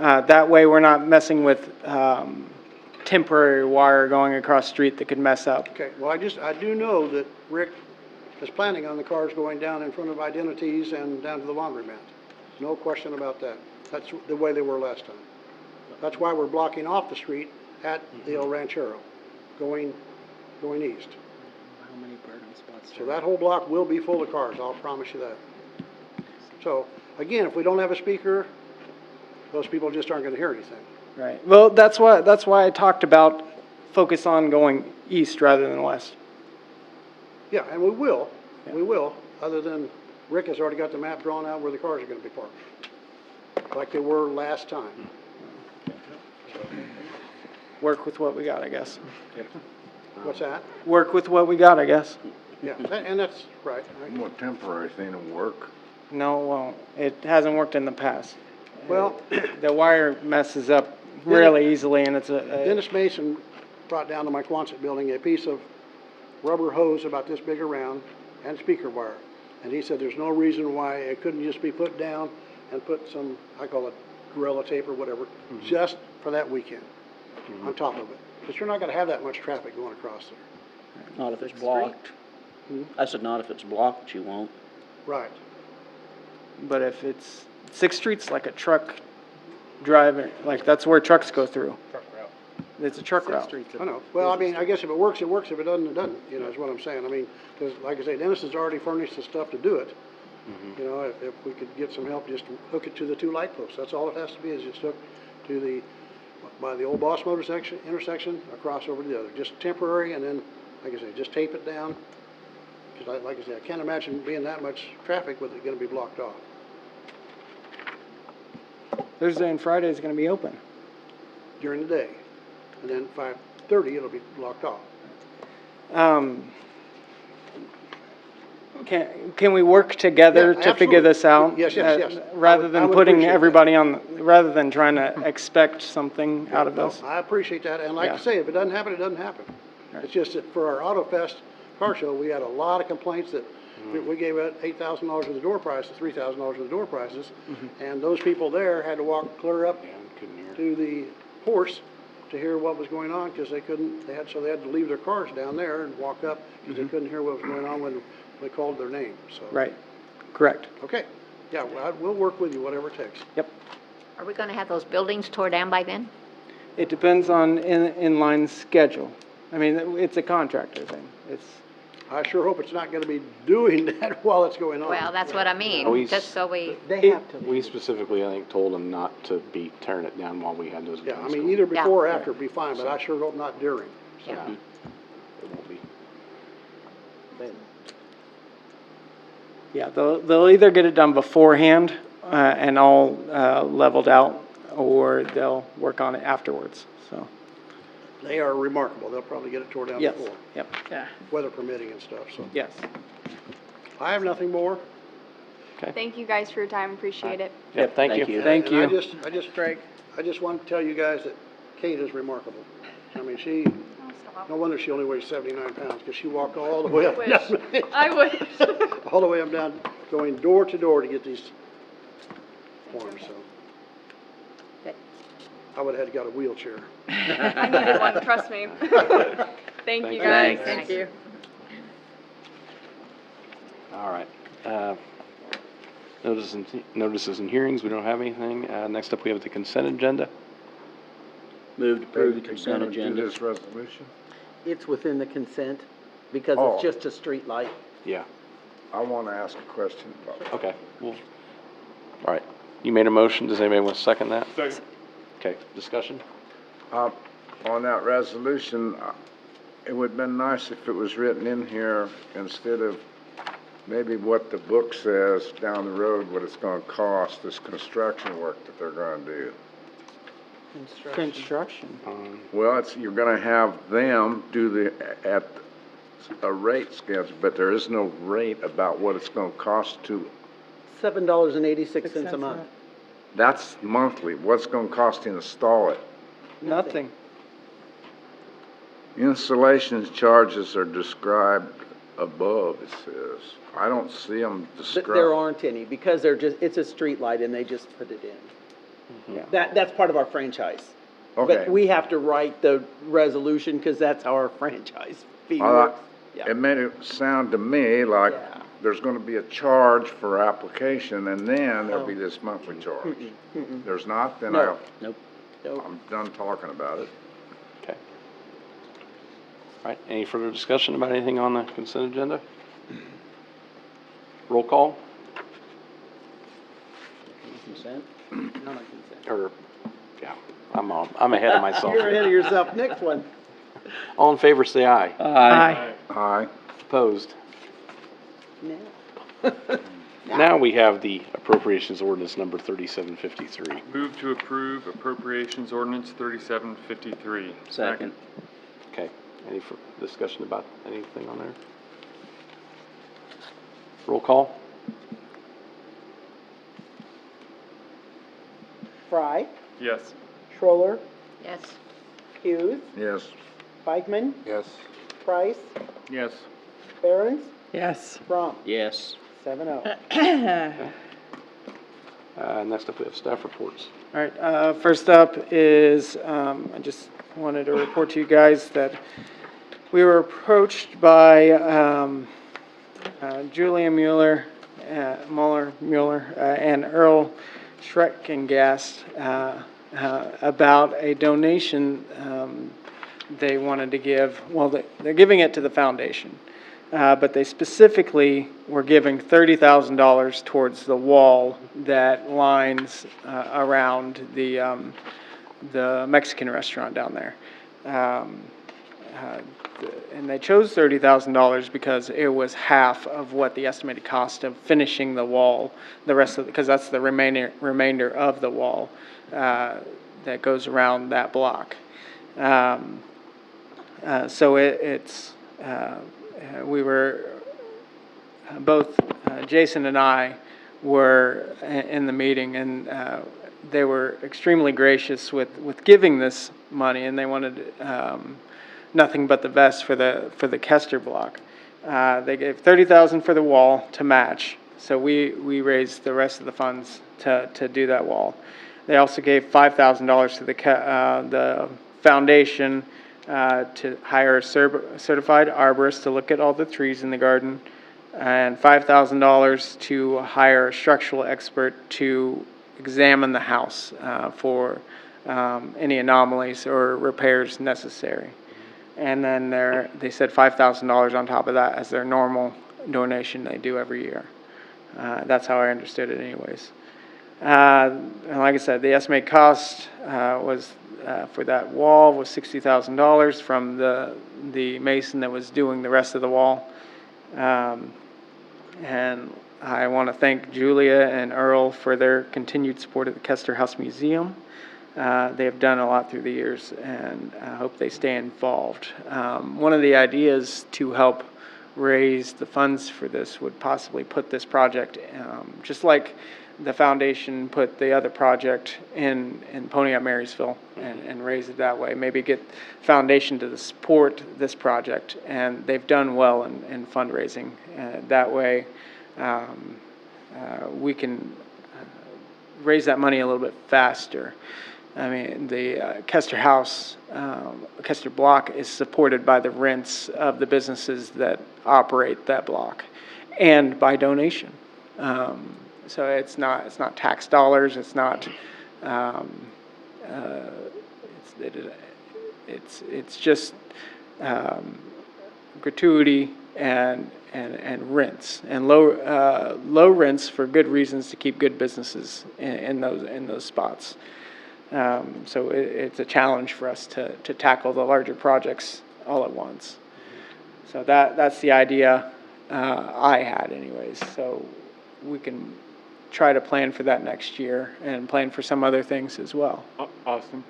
that way we're not messing with temporary wire going across the street that could mess up. Okay, well, I do know that Rick is planning on the cars going down in front of Identities and down to the laundromat. No question about that. That's the way they were last time. That's why we're blocking off the street at the El Ranchero, going east. How many parking spots? So that whole block will be full of cars, I'll promise you that. So, again, if we don't have a speaker, those people just aren't gonna hear anything. Right. Well, that's why I talked about focus on going east rather than west. Yeah, and we will, other than Rick has already got the map drawn out where the cars are gonna be parked, like they were last time. Work with what we got, I guess. What's that? Work with what we got, I guess. Yeah, and that's right. More temporary thing to work. No, it won't. It hasn't worked in the past. Well, The wire messes up really easily, and it's a Dennis Mason brought down to my Quonset building a piece of rubber hose about this big around and speaker wire. And he said there's no reason why it couldn't just be put down and put some, I call it gorilla tape or whatever, just for that weekend on top of it. Because you're not gonna have that much traffic going across there. Not if it's blocked. I said not if it's blocked, you won't. Right. But if it's 6th Street's like a truck driving, like that's where trucks go through. It's a truck route. I know. Well, I mean, I guess if it works, it works. If it doesn't, it doesn't. You know, is what I'm saying. I mean, because like I say, Dennis has already furnished the stuff to do it. You know, if we could get some help, just hook it to the 2 light posts. That's all it has to be, is just hook to the, by the old Boss Motors intersection, across over to the other. Just temporary, and then, like I say, just tape it down. Because like I say, I can't imagine being that much traffic with it gonna be blocked off. Thursday and Friday is going to be open. During the day. And then 5:30, it'll be blocked off. Can we work together to figure this out? Yes. Rather I than would putting appreciate everybody on, rather than trying to expect something out of No, this. I appreciate that, and like I say, if it doesn't happen, it doesn't happen. It's just that for our Auto Fest car show, we had a lot of complaints that we gave out $8,000 worth of door prices, $3,000 worth of door prices, and those people there had to walk clear up to the horse to hear what was going on, because they had to leave their cars down there and walk up, because they couldn't hear what was going on when they called their name, so. Right, correct. Okay, yeah, well, we'll work with you, whatever it takes. Yep. Are we gonna have those buildings tore down by then? It depends on inline schedule. I mean, it's a contractor thing. I sure hope it's not gonna be doing that while it's going on. Well, that's what I mean, just so we. We specifically, I think, told them not to be tearing it down while we had those events. Yeah, I mean, either before or after would be fine, but I sure hope not during. So. Yeah. It won't be. Yeah, they'll either get it done beforehand and all leveled out, or they'll work on it afterwards, so. They are remarkable. They'll probably get it tore down Yes, before. yep. Yeah. Weather permitting and stuff, so. Yes. I have nothing more. Thank you guys for your time, appreciate it. Yep, thank you. Thank you. I just want to tell you guys that Kate is remarkable. I mean, no wonder she only weighs 79 pounds, because she walked all the way up. I wish. All the way up down, going door to door to get these forms, so. I would've had to got a wheelchair. I needed one, trust me. Thank you guys. Thank you. All right. Notices and hearings, we don't have anything. Next up, we have the consent agenda. Move to approve the consent Gonna do agenda. this resolution? It's within the consent, because Oh. it's just a street light. Yeah, I wanna ask a question about. okay. All right. You made a motion. Does anybody want to second that? Second. Okay, discussion? On that resolution, it would've been nice if it was written in here instead of maybe what the book says down the road, what it's gonna cost, this construction work that they're gonna do. Construction. Well, you're gonna have them do at a rate schedule, but there is no rate about what it's gonna cost to, $7.86 a month. that's monthly. What's gonna cost to install it? Nothing. Installation charges are described above, it says. I don't see them described. There aren't any, because it's a street light and they just put it in. That's part of our franchise. Okay. But we have to write the resolution, because that's how our franchise fee works. Yeah. It made it sound to me like there's gonna be a charge for application, and then there'll be this monthly charge. There's not? Then No. Nope. I'm done talking about it. Okay. All right, any further discussion about anything on the consent agenda? Roll call? Consent? Not on consent. Or, yeah, I'm ahead of myself. You're ahead of yourself. Next one. All in favor, say aye. Aye. Aye. Opposed? Now. Now we have the appropriations ordinance number 3753. Move to approve appropriations ordinance 3753. Second. Okay, any discussion about anything on there? Roll call? Fry, Yes. Schroller, Yes. Hughes, Yes. Bikeman, Yes. Price, Yes. Barons, Yes. Brunk. Yes. 7-0. Next up, we have staff reports. All right, first up is, I just wanted to report to you guys that we were approached by Julia Mueller, and Earl Schreckengast about a donation they wanted to give. Well, they're giving it to the foundation. But they specifically were giving $30,000 towards the wall that lines around the Mexican restaurant down there. And they chose $30,000 because it was half of what the estimated cost of finishing the wall, the rest of, because that's the remainder of the wall that goes around that block. So we were, both Jason and I were in the meeting, and they were extremely gracious with giving this money, and they wanted nothing but the best for the Kester block. They gave $30,000 for the wall to match, so we raised the rest of the funds to do that wall. They also gave $5,000 to the foundation to hire a certified arborist to look at all the trees in the garden, and $5,000 to hire a structural expert to examine the house for any anomalies or repairs necessary. And then they said $5,000 on top of that as their normal donation they do every year. That's how I understood it anyways. And like I said, the estimated cost was for that wall was $60,000 from the mason that was doing the rest of the wall. And I want to thank Julia and Earl for their continued support of the Kester House Museum. They have done a lot through the years, and I hope they stay involved. One of the ideas to help raise the funds for this would possibly put this project, just like the foundation put the other project in Pony Up Marysville, and raise it that way. Maybe get foundation to support this project, and they've done well in fundraising. That way, we can raise that money a little bit faster. I mean, the Kester House, Kester block is supported by the rents of the businesses that operate that block, and by donation. So it's not tax dollars. It's not. It's just gratuity and rents, and low rents for good reasons to keep good businesses in those spots. So it's a challenge for us to tackle the larger projects all at once. So that's the idea I had anyways. So we can try to plan for that next year and plan for some other things as well. Austin,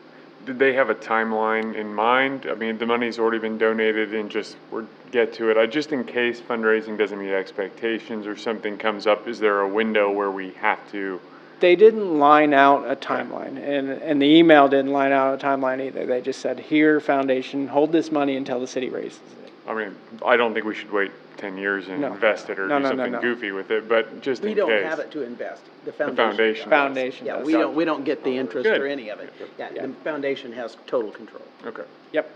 did they have a timeline in mind? I mean, the money's already been donated and we're get to it. Just in case fundraising doesn't meet expectations or something comes up, is there a window where we have to? They didn't line out a timeline, and the email didn't line out a timeline either. They just said, here, foundation, hold this money until the city raises it. I mean, I don't think we should wait 10 years and No. invest it or do something goofy with it, but just in We case. don't have it to invest. The foundation Foundation Yeah, does. we don't get the interest Good. or any of it. Yeah, the foundation has total control. Okay. Yep.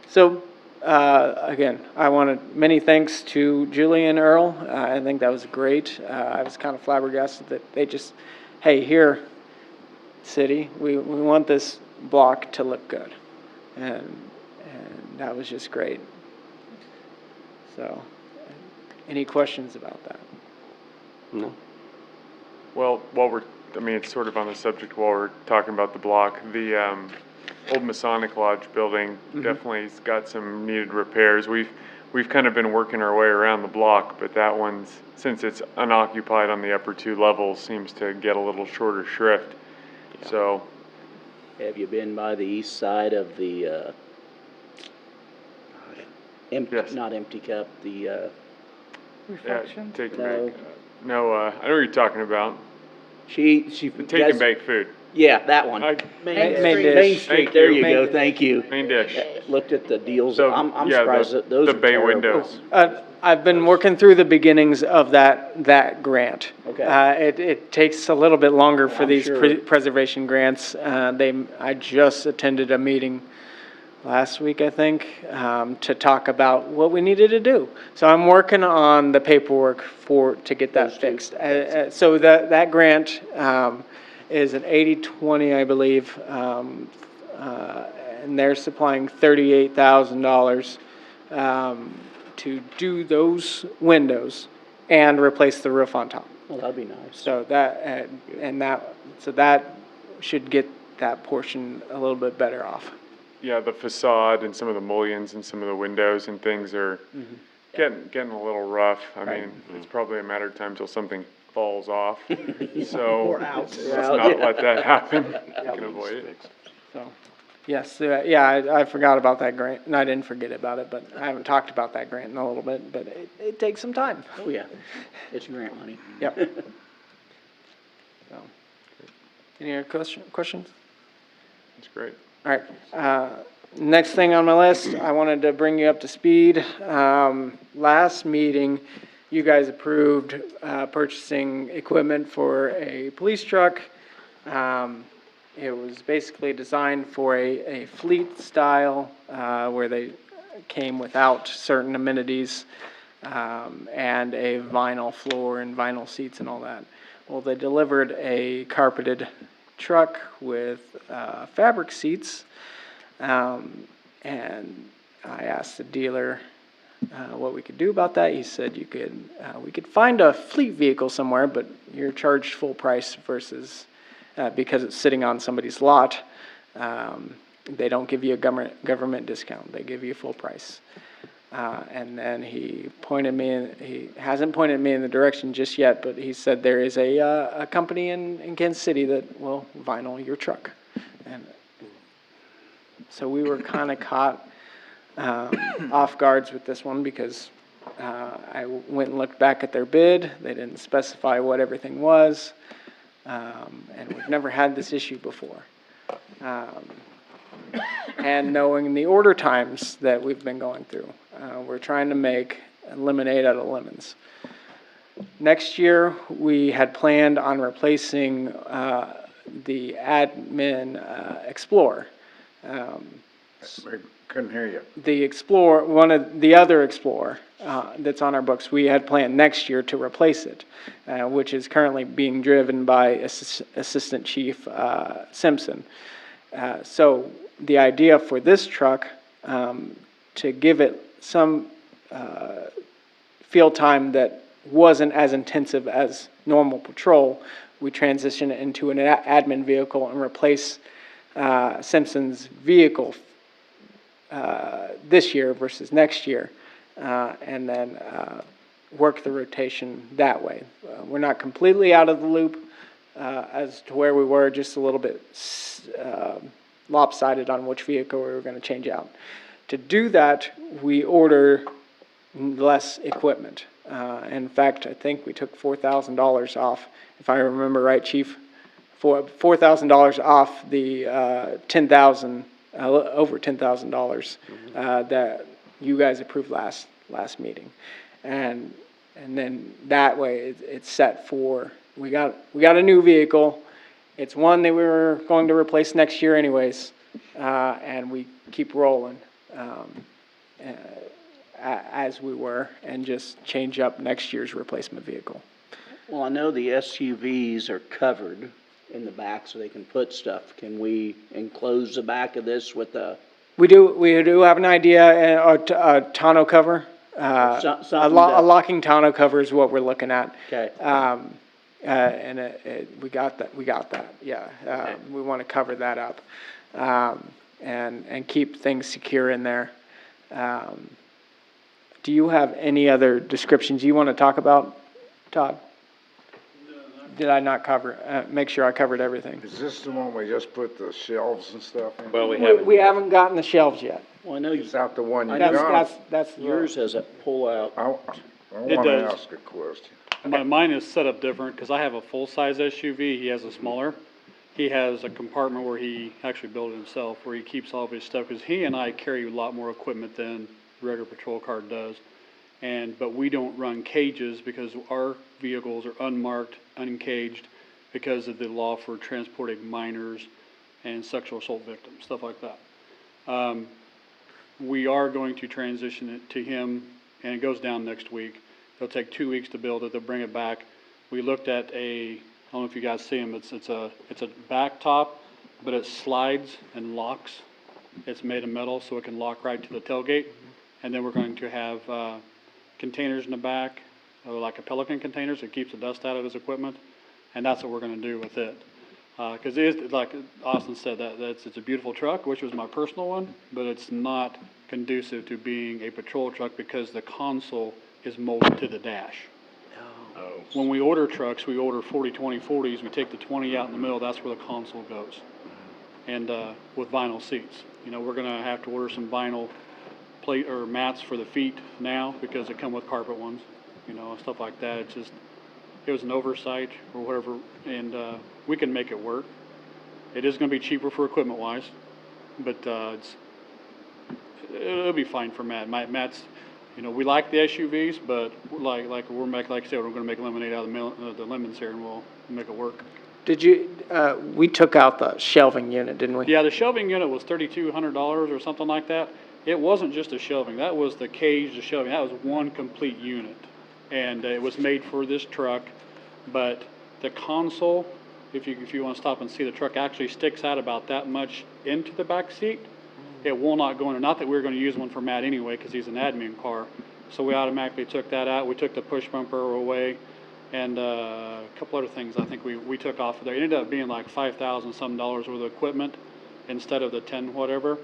So, again, I wanted many thanks to Julie and Earl. I think that was great. I was kind of flabbergasted that they just, hey, here, city, we want this block to look good. And that was just great. So, any questions about that? No. Well, it's sort of on the subject while we're talking about the block. The old Masonic Lodge building definitely has got some needed repairs. We've kind of been working our way around the block, but that one's, since it's unoccupied on the upper two levels, seems to get a little shorter shrift. Yeah. So, Have you been by the east side of the, Yes. not Empty Cup, the, Reflection? Take and No. bake. No, I know what you're talking about. she The take and bake food. Yeah, that one. Main Street, there you go, thank you. Main dish. Looked at the deals, So, I'm yeah, surprised that those are the bay terrible. windows. I've been working through the beginnings of that grant. Okay. It takes a little bit longer for I'm these sure. preservation grants. I just attended a meeting last week, I think, to talk about what we needed to do. So I'm working on the paperwork to get that fixed. So that grant is an 80-20, I believe, and they're supplying $38,000 to do those windows and replace the roof on top. Well, that'd be nice. So that should get that portion a little bit better off. Yeah, the facade and some of the mullions and some of the windows and things are getting a little rough. I mean, it's probably a matter of time till something falls off. So Or out. let's not let that happen. We can avoid it. So, yes, I forgot about that grant, and I didn't forget about it, but I haven't talked about that grant in a little bit, but it takes some time. Oh, yeah, it's grant money. Yep. So, any other questions? That's great. All right. Next thing on my list, I wanted to bring you up to speed. Last meeting, you guys approved purchasing equipment for a police truck. It was basically designed for a fleet style where they came without certain amenities and a vinyl floor and vinyl seats and all that. Well, they delivered a carpeted truck with fabric seats, and I asked the dealer what we could do about that. He said we could find a fleet vehicle somewhere, but you're charged full price versus because it's sitting on somebody's lot. They don't give you a government discount. They give you full price. And then he hasn't pointed me in the direction just yet, but he said there is a company in Kansas City that will vinyl your truck. And so we were kind of caught off guards with this one because I went and looked back at their bid. They didn't specify what everything was, and we've never had this issue before. And knowing the order times that we've been going through, we're trying to make lemonade out of lemons. Next year, we had planned on replacing the Admin Explorer. Couldn't hear you. The Explorer, the other Explorer that's on our books, we had planned next year to replace it, which is currently being driven by Assistant Chief Simpson. So the idea for this truck, to give it some field time that wasn't as intensive as normal patrol, we transition it into an admin vehicle and replace Simpson's vehicle this year versus next year, and then work the rotation that way. We're not completely out of the loop as to where we were, just a little bit lopsided on which vehicle we were going to change out. To do that, we order less equipment. In fact, I think we took $4,000 off, if I remember right, Chief, for $4,000 off the 10,000, over $10,000 that you guys approved last meeting, and then that way it's set for, we got a new vehicle. It's one that we were going to replace next year anyways, and we keep rolling as we were, and just change up next year's replacement vehicle. Well, I know the SUVs are covered in the back so they can put stuff. Can we enclose the back of this with a? We do have an idea, a tonneau cover. A locking tonneau cover is what we're looking at. Okay. And we got that, yeah. Okay. We want to cover that up, and keep things secure in there. Do you have any other descriptions you want to talk about, Todd? Did I not cover, make sure I covered everything? Is this the one we just put the shelves and stuff in? Well, We haven't gotten the shelves yet. Well, I know Is that the one you got? That's yours has a pull-out. I It want to does. ask a question. Mine is set up different, because I have a full-size SUV, he has a smaller. He has a compartment where he actually built it himself, where he keeps all of his stuff, because he and I carry a lot more equipment than the regular patrol car does. But we don't run cages because our vehicles are unmarked, uncaged, because of the law for transporting minors and sexual assault victims, stuff like that. We are going to transition it to him, and it goes down next week. It'll take 2 weeks to build it. They'll bring it back. We looked at I don't know if you guys see them. It's a back top, but it slides and locks. It's made of metal, so it can lock right to the tailgate. And then we're going to have containers in the back, like a Pelican containers. It keeps the dust out of his equipment, and that's what we're going to do with it. Because it is, like Austin said, it's a beautiful truck, which was my personal one, but it's not conducive to being a patrol truck because the console is molded to the dash. When we order trucks, we order 40-20-40s. We take the 20 out in the middle. That's where the console goes, and with vinyl seats. You know, we're going to have to order some vinyl plate or mats for the feet now because they come with carpet ones. You know, stuff like that. It was an oversight or whatever, and we can make it work. It is going to be cheaper for equipment-wise, but it'll be fine for Matt. Matt's, you know, we like the SUVs, but like I said, we're going to make lemonade out of the lemons here, and we'll make it work. Did you? We took out the shelving unit, didn't we? Yeah, the shelving unit was $3,200 or something like that. It wasn't just a shelving. That was the cage, the shelving. That was one complete unit, and it was made for this truck. But the console, if you want to stop and see, the truck actually sticks out about that much into the back seat. It will not go in. Not that we were going to use one for Matt anyway, because he's an admin car. So we automatically took that out. We took the push bumper away, and a couple other things I think we took off of there. It ended up being like $5,000 some worth of equipment instead of the 10 whatever,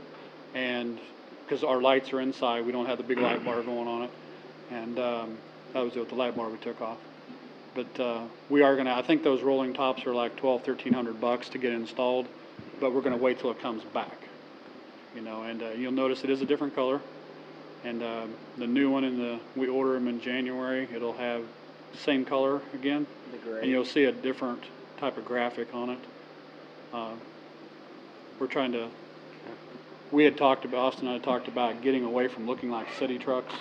and because our lights are inside, we don't have the big light bar going on it, and that was it with the light bar we took off. But we are gonna. I think those rolling tops are like $1,200-1,300 to get installed, but we're gonna wait till it comes back. You know, and you'll notice it is a different color, and the new one we order them in January. It'll have same color again, and you'll see a different type of graphic on it. We're trying to. We had talked about, Austin and I talked about getting away from looking like city trucks.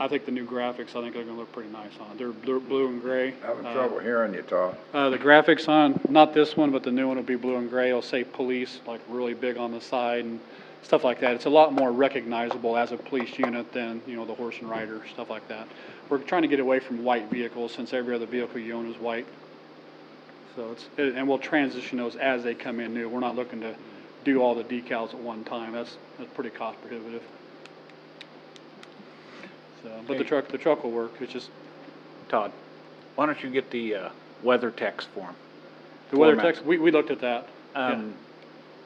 I think the new graphics, I think they're going to look pretty nice on it. They're blue and gray. Having trouble hearing you, Todd. The graphics on, not this one, but the new one will be blue and gray. It'll say police, like really big on the side and stuff like that. It's a lot more recognizable as a police unit than, you know, the horse and rider, stuff like that. We're trying to get away from white vehicles since every other vehicle you own is white. So and we'll transition those as they come in new. We're not looking to do all the decals at one time. That's pretty cost prohibitive. So, but the truck will work. It's just, Todd. Why don't you get the, weather text form? The weather Format. text, we looked at that. Yeah.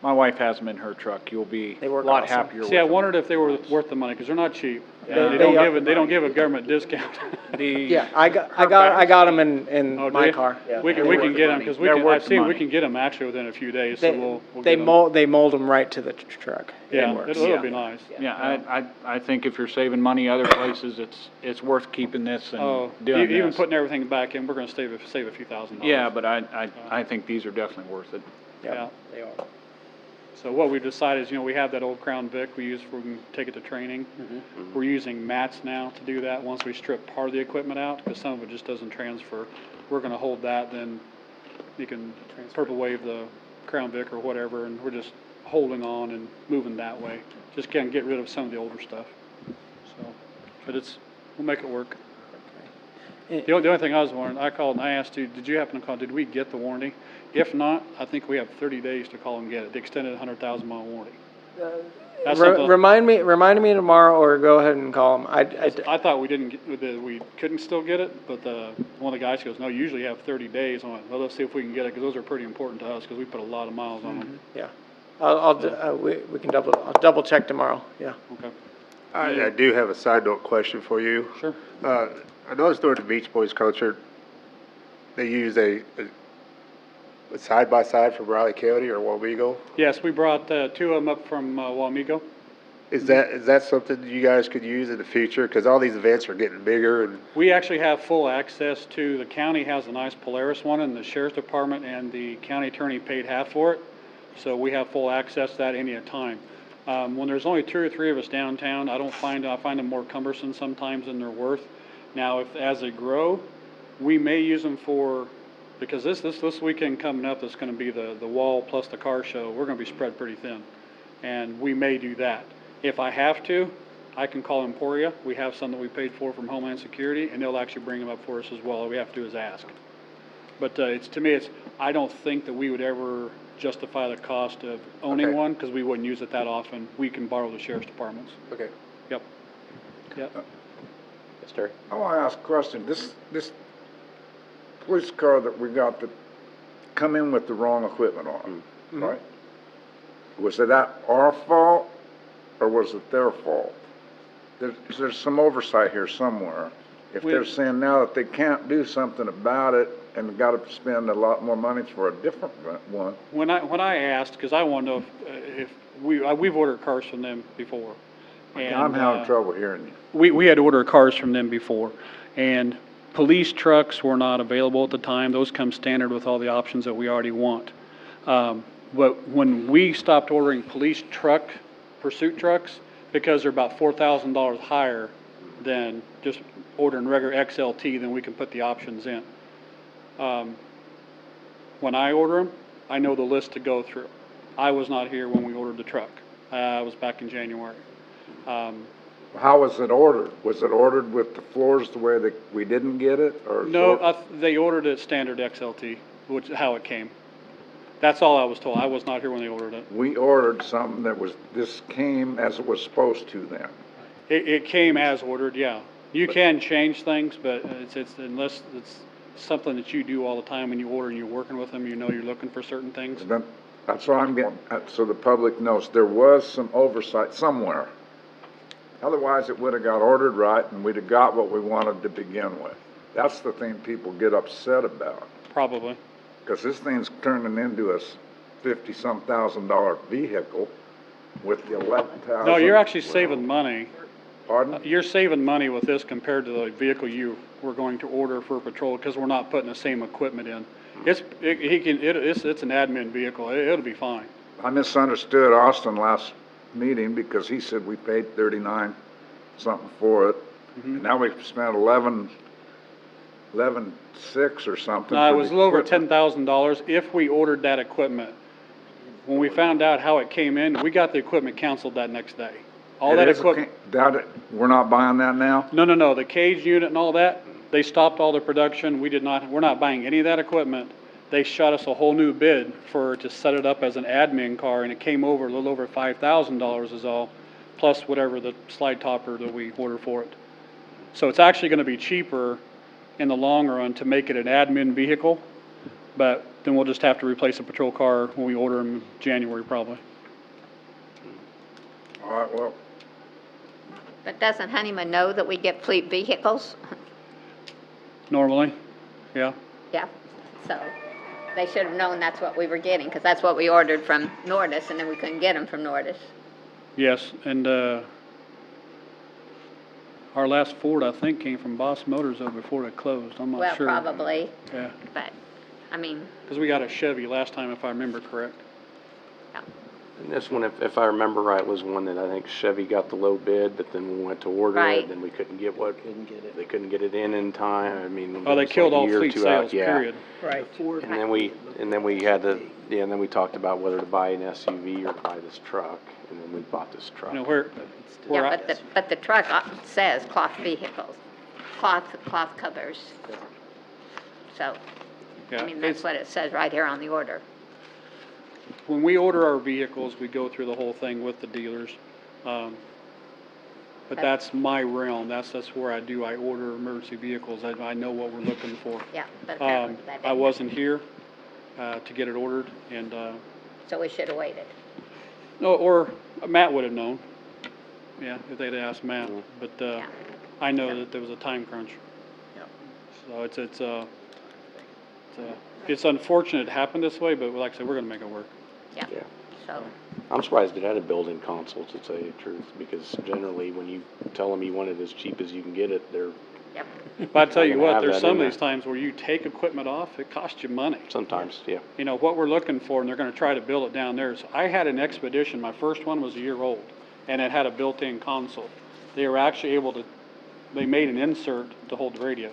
My wife has them in her truck. You'll be They a work lot awesome. happier with See, I them. wondered if they were worth the money, because they're not cheap. They- They they are- don't give a government discount. Yeah, I got them in Oh, do my you? car. We can get them, because They're I worth the see we money. can get them actually within a few days, so They, we'll get them. they mold them right to the truck. It Yeah, works. it'll be nice. Yeah, I think if you're saving money other places, it's worth keeping this Oh, and doing even this. putting everything back in, we're gonna save a few $1,000s. Yeah, but I think these are definitely worth it. Yeah. They are. So what we decided is, we have that old Crown Vic we use for, we can take it to training. We're using mats now to do that once we strip part of the equipment out, because some of it just doesn't transfer. We're gonna hold that, then you can purple wave the Crown Vic or whatever, and we're just holding on and moving that way. Just can't get rid of some of the older stuff. So, but we'll make it work. The only thing I was wondering, I called and I asked you, did you happen to call, did we get the warranty? If not, I think we have 30 days to call and get it, the extended 100,000 mile warranty. That's something- Remind me tomorrow, or go ahead and call them. I thought we didn't get, that we couldn't still get it, but one of the guys goes, no, you usually have 30 days on it. Well, let's see if we can get it, because those are pretty important to us, because we put a lot of miles on them. Yeah, we can I'll double check tomorrow, yeah. Okay. I do have a side note question for you. Sure. I noticed during the Beach Boys concert, they use a side-by-side from Riley County or Wamego. Yes, we brought 2 of them up from Wamego. Is that something you guys could use in the future? Because all these events are getting bigger and. We actually have full access to, the county has a nice Polaris one, and the sheriff's department and the county attorney paid half for it. So we have full access to that any time. When there's only 2 or 3 of us downtown, I find them more cumbersome sometimes than they're worth. Now, as they grow, we may use them because this weekend coming up, that's gonna be the wall plus the car show, we're gonna be spread pretty thin. And we may do that. If I have to, I can call Emporia. We have some that we paid for from Homeland Security, and they'll actually bring them up for us as well. All we have to do is ask. But I don't think that we would ever justify the cost of owning one, because we wouldn't use it that often. We can borrow the sheriff's departments. Okay. Yep. Yes, Terry? I want to ask a question. This police car that we got that come in with the wrong equipment on it, right? Was it our fault or was it their fault? There's some oversight here somewhere. If they're saying now that they can't do something about it and got to spend a lot more money for a different one. When I asked, because I want to know if we've ordered cars from them before. And, I'm having trouble hearing you. We had ordered cars from them before, and police trucks were not available at the time. Those come standard with all the options that we already want. But when we stopped ordering police pursuit trucks, because they're about $4,000 higher than just ordering regular XLT, then we can put the options in. When I order them, I know the list to go through. I was not here when we ordered the truck. I was back in January. How was it ordered? Was it ordered with the floors the way that we didn't get it, or? No, they ordered it standard XLT, which is how it came. That's all I was told. I was not here when they ordered it. We ordered something this came as it was supposed to then. It came as ordered, yeah. You can change things, but unless it's something that you do all the time when you order and you're working with them, you're looking for certain things. That's what I'm getting at, so the public knows there was some oversight somewhere. Otherwise, it would have got ordered right and we'd have got what we wanted to begin with. That's the thing people get upset about. Probably. Because this thing's turning into a $50-some thousand vehicle with the 11,000. No, you're actually saving money. Pardon? You're saving money with this compared to the vehicle you were going to order for patrol, because we're not putting the same equipment in. It's an admin vehicle. It'll be fine. I misunderstood Austin last meeting because he said we paid 39 something for it. And now we've spent 11,600 or something. No, it was a little over $10,000 if we ordered that equipment. When we found out how it came in, we got the equipment canceled that next day. All that equipment. We're not buying that now? No, the cage unit and all that, they stopped all the production. We're not buying any of that equipment. They shot us a whole new bid to set it up as an admin car, and it came over a little over $5,000 is all, plus whatever the slide topper that we ordered for it. So it's actually gonna be cheaper in the long run to make it an admin vehicle, but then we'll just have to replace a patrol car when we order them in January probably. All right, well, But doesn't Honeyman know that we get fleet vehicles? Normally, yeah. Yeah, so they should have known that's what we were getting, because that's what we ordered from Nordis, and then we couldn't get them from Nordis. Yes, and our last Ford, I think, came from Boss Motors though before it closed. I'm not Well, sure. probably, Yeah, but, I mean, because we got a Chevy last time, if I remember correct. And this one, if I remember right, was one that I think Chevy got the low bid, but then we went to order Right. it, then we couldn't get they couldn't get it in time, I mean. Oh, it they was killed like a all year or fleet two out, sales, yeah. period. Right. Ford. And then we had to, and then we talked about whether to buy an SUV or buy this truck, and then we bought this truck. You know, where yeah, I- but the truck says cloth vehicles, cloth covers. So, Yeah, I mean, that's what it says right here on the order. when we order our vehicles, we go through the whole thing with the dealers. But that's my realm, that's where I order emergency vehicles, I know what we're looking for. Yeah, but apparently that I didn't. wasn't here to get it ordered, and, So we should have waited. no, or Matt would have known, yeah, if they'd asked Matt, but I know that there was a time crunch. Yeah. So it's unfortunate it happened this way, but like I said, we're gonna make it work. Yeah, Yeah. so, I'm surprised it had a built-in console, to tell you the truth, because generally, when you tell them you want it as cheap as you can get it, they're yep. But I tell you Not gonna what, have there's that some in of these there. times where you take equipment off, it costs you money. sometimes, yeah. You know, what we're looking for, and they're gonna try to build it down there. So I had an Expedition, my first one was a year old, and it had a built-in console. They were actually they made an insert to hold the radios.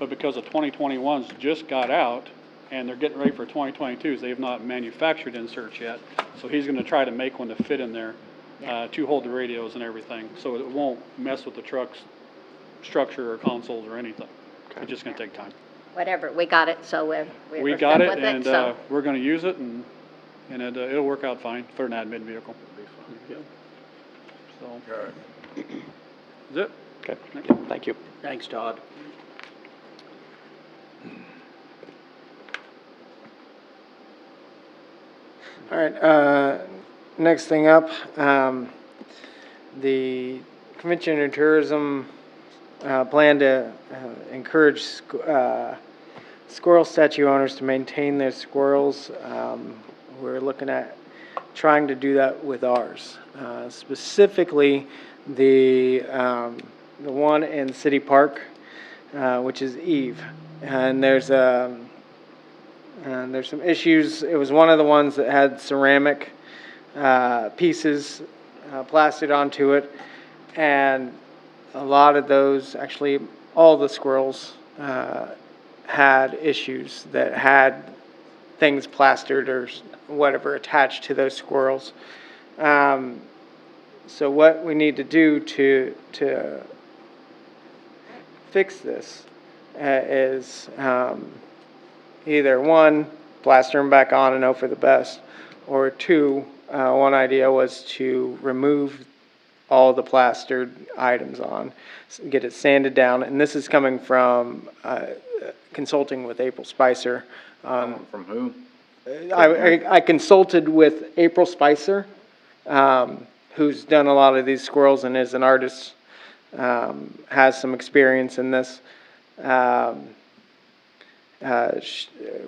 But because the 2021s just got out, and they're getting ready for 2022s, they have not manufactured inserts yet. So he's gonna try to make one to fit in there, to hold the radios and everything, so it won't mess with the truck's structure or consoles or anything. It's just gonna take time. Whatever, we got it, so we're We stuck got it, with and so. we're gonna use it, and it'll work out fine for an admin vehicle. So, okay. that's it. Okay, thank you. Thanks, Todd. All right, next thing up, the Convention and Tourism, plan to, encourage, squirrel statue owners to maintain their squirrels. We're looking at trying to do that with ours. Specifically, the one in City Park, which is Eve. And there's some issues. It was one of the ones that had ceramic pieces plastered onto it, and a lot of those, actually all the squirrels, had issues that had things plastered or whatever attached to those squirrels. So what we need to do to fix this is either one, plaster them back on and hope for the best, or two, one idea was to remove all the plastered items on, get it sanded down, and this is coming from consulting with April Spicer. From who? I consulted with April Spicer, who's done a lot of these squirrels and is an artist, has some experience in this.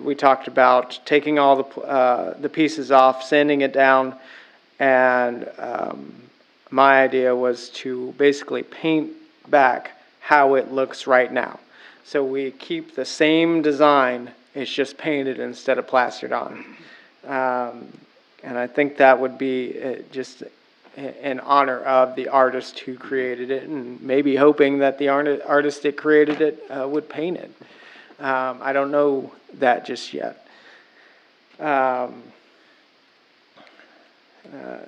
We talked about taking all the pieces off, sanding it down, and my idea was to basically paint back how it looks right now. So we keep the same design, it's just painted instead of plastered on. And I think that would be just in honor of the artist who created it, and maybe hoping that the artist that created it would paint it. I don't know that just yet.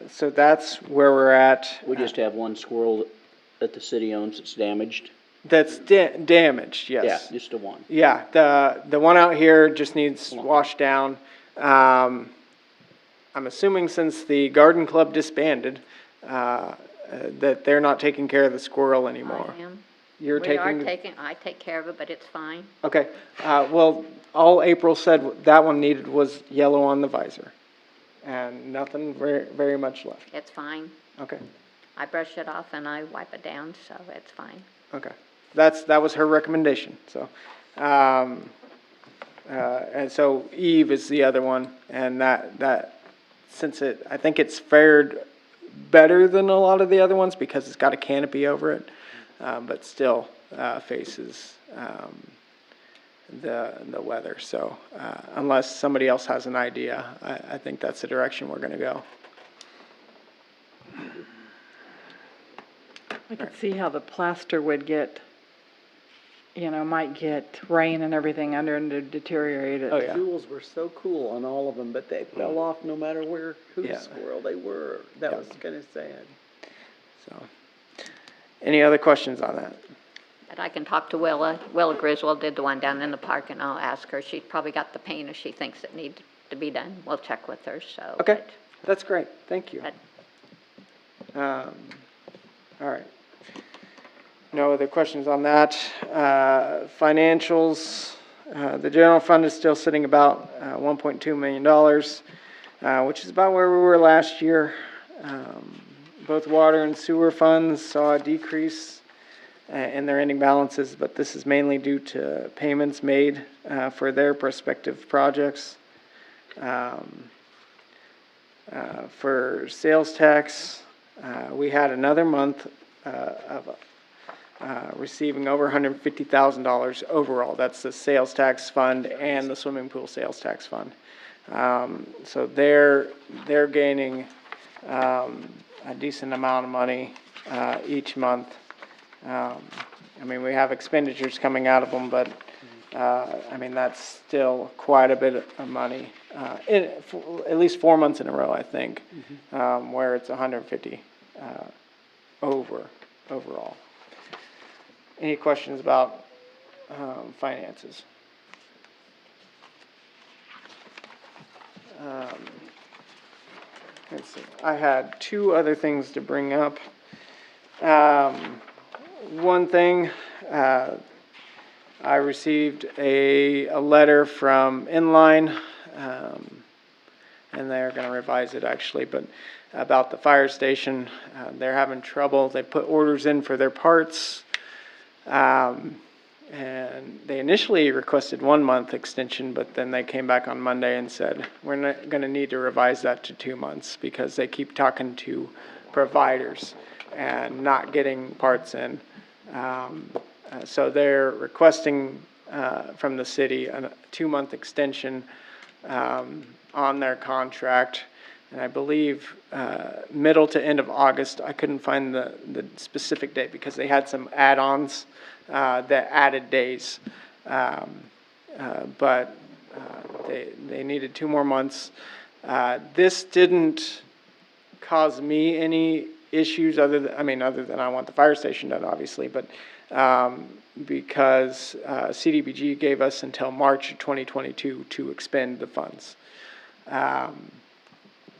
So that's where we're at. We just have one squirrel that the city owns that's damaged. That's damaged, yes. Yeah, just the one. Yeah, the one out here just needs washed down. I'm assuming since the garden club disbanded, that they're not taking care of the squirrel anymore. I am. You're We are taking? I take care of it, but it's fine. Okay, well, all April said that one needed was yellow on the visor, and nothing very, very much left. It's fine. Okay, I brush it off and I wipe it down, so it's fine. okay. That was her recommendation, so. And so Eve is the other one, and since I think it's fared better than a lot of the other ones because it's got a canopy over it, but still faces the weather. So unless somebody else has an idea, I think that's the direction we're gonna go. I could see how the plaster would get, might get rain and everything under and deteriorate it. Oh, yeah. Jewels were so cool on all of them, but they fell off no matter whose Yeah. squirrel they were. That was kind of sad. So, any other questions on that? But I can talk to Willa. Willa Griswold did the one down in the park, and I'll ask her. She's probably got the paint if she thinks it needs to be done. We'll check with her, so. Okay, that's great, thank you. But All right. No other questions on that. Financials, the general fund is still sitting about $1.2 million, which is about where we were last year. Both water and sewer funds saw a decrease in their ending balances, but this is mainly due to payments made for their prospective projects. For sales tax, we had another month of receiving over $150,000 overall. That's the sales tax fund and the swimming pool sales tax fund. So they're gaining a decent amount of money each month. I mean, we have expenditures coming out of them, but I mean, that's still quite a bit of money. At least 4 months in a row, I think, where it's 150 overall. Any questions about finances? Let's see. I had two other things to bring up. One thing, I received a letter from Inline, and they're going to revise it actually, but about the fire station. They're having trouble. They put orders in for their parts, and they initially requested 1 month extension, but then they came back on Monday and said, we're not going to need to revise that to 2 months because they keep talking to providers and not getting parts in. So they're requesting from the city a 2-month extension on their contract. And I believe middle to end of August. I couldn't find the specific date because they had some add-ons that added days. But they needed 2 more months. This didn't cause me any issues other than I want the fire station done, obviously, but because CDBG gave us until March of 2022 to expend the funds.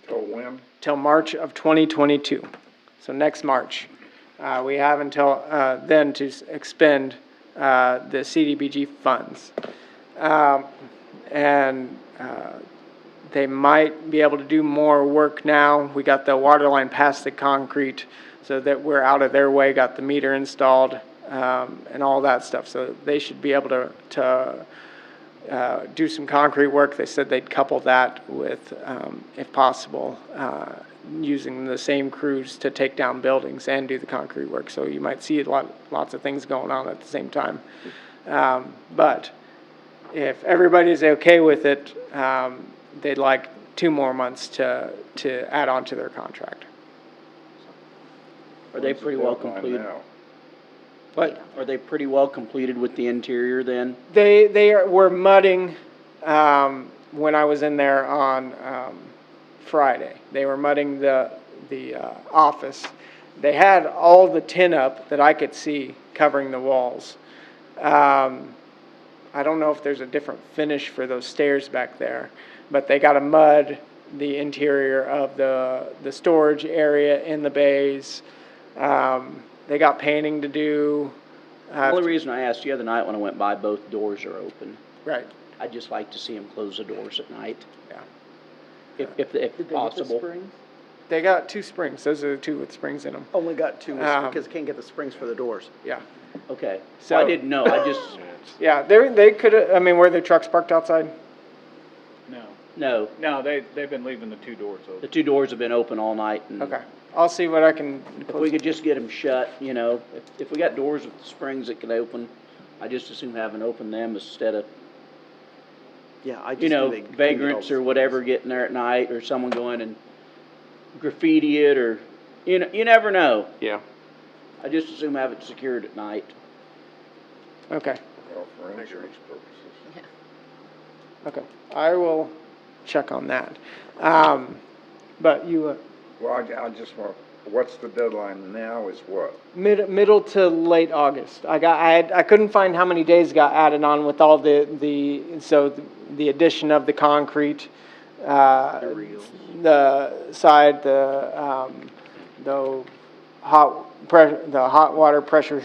Till when? Till March of 2022. So next March. We have until then to expend the CDBG funds. They might be able to do more work now. We got the water line past the concrete so that we're out of their way, got the meter installed, and all that stuff. So they should be able to do some concrete work. They said they'd couple that with, if possible, using the same crews to take down buildings and do the concrete work. So you might see lots of things going on at the same time. But if everybody's okay with it, they'd like 2 more months to add on to their contract. Are they pretty well completed? But Are they pretty well completed with the interior then? they were mudding when I was in there on Friday. They were mudding the office. They had all the tin up that I could see covering the walls. I don't know if there's a different finish for those stairs back there, but they got to mud the interior of the storage area in the bays. They got painting to do. The have only to, reason I asked the other night when I went by, both doors are open. right, I'd just like to see them close the doors at night, yeah. if possible. They got 2 springs. Those are the 2 with springs in them. Only got 2 Um, because can't get the springs for the doors. Yeah. Okay, So- well, I didn't know, I just, Yeah, they could, I mean, were their trucks parked outside? no. No, they've been leaving the 2 doors The open. 2 doors have been open all night, and Okay. I'll see what I can. if we could just get them shut, you know, if we got doors with springs that can open, I just assume having open them instead of, Yeah, I just you know, knew they couldn't get all vagrants the or whatever getting there at night, or someone going and graffiti it, or, you never know. Yeah. I just assume have it secured at night. Okay, Well, for insurance purposes. okay. I will check on that. But you, Well, I just want, what's the deadline now is what? middle to late August. I couldn't find how many days got added on with all the addition of the concrete, the side, the hot water pressure,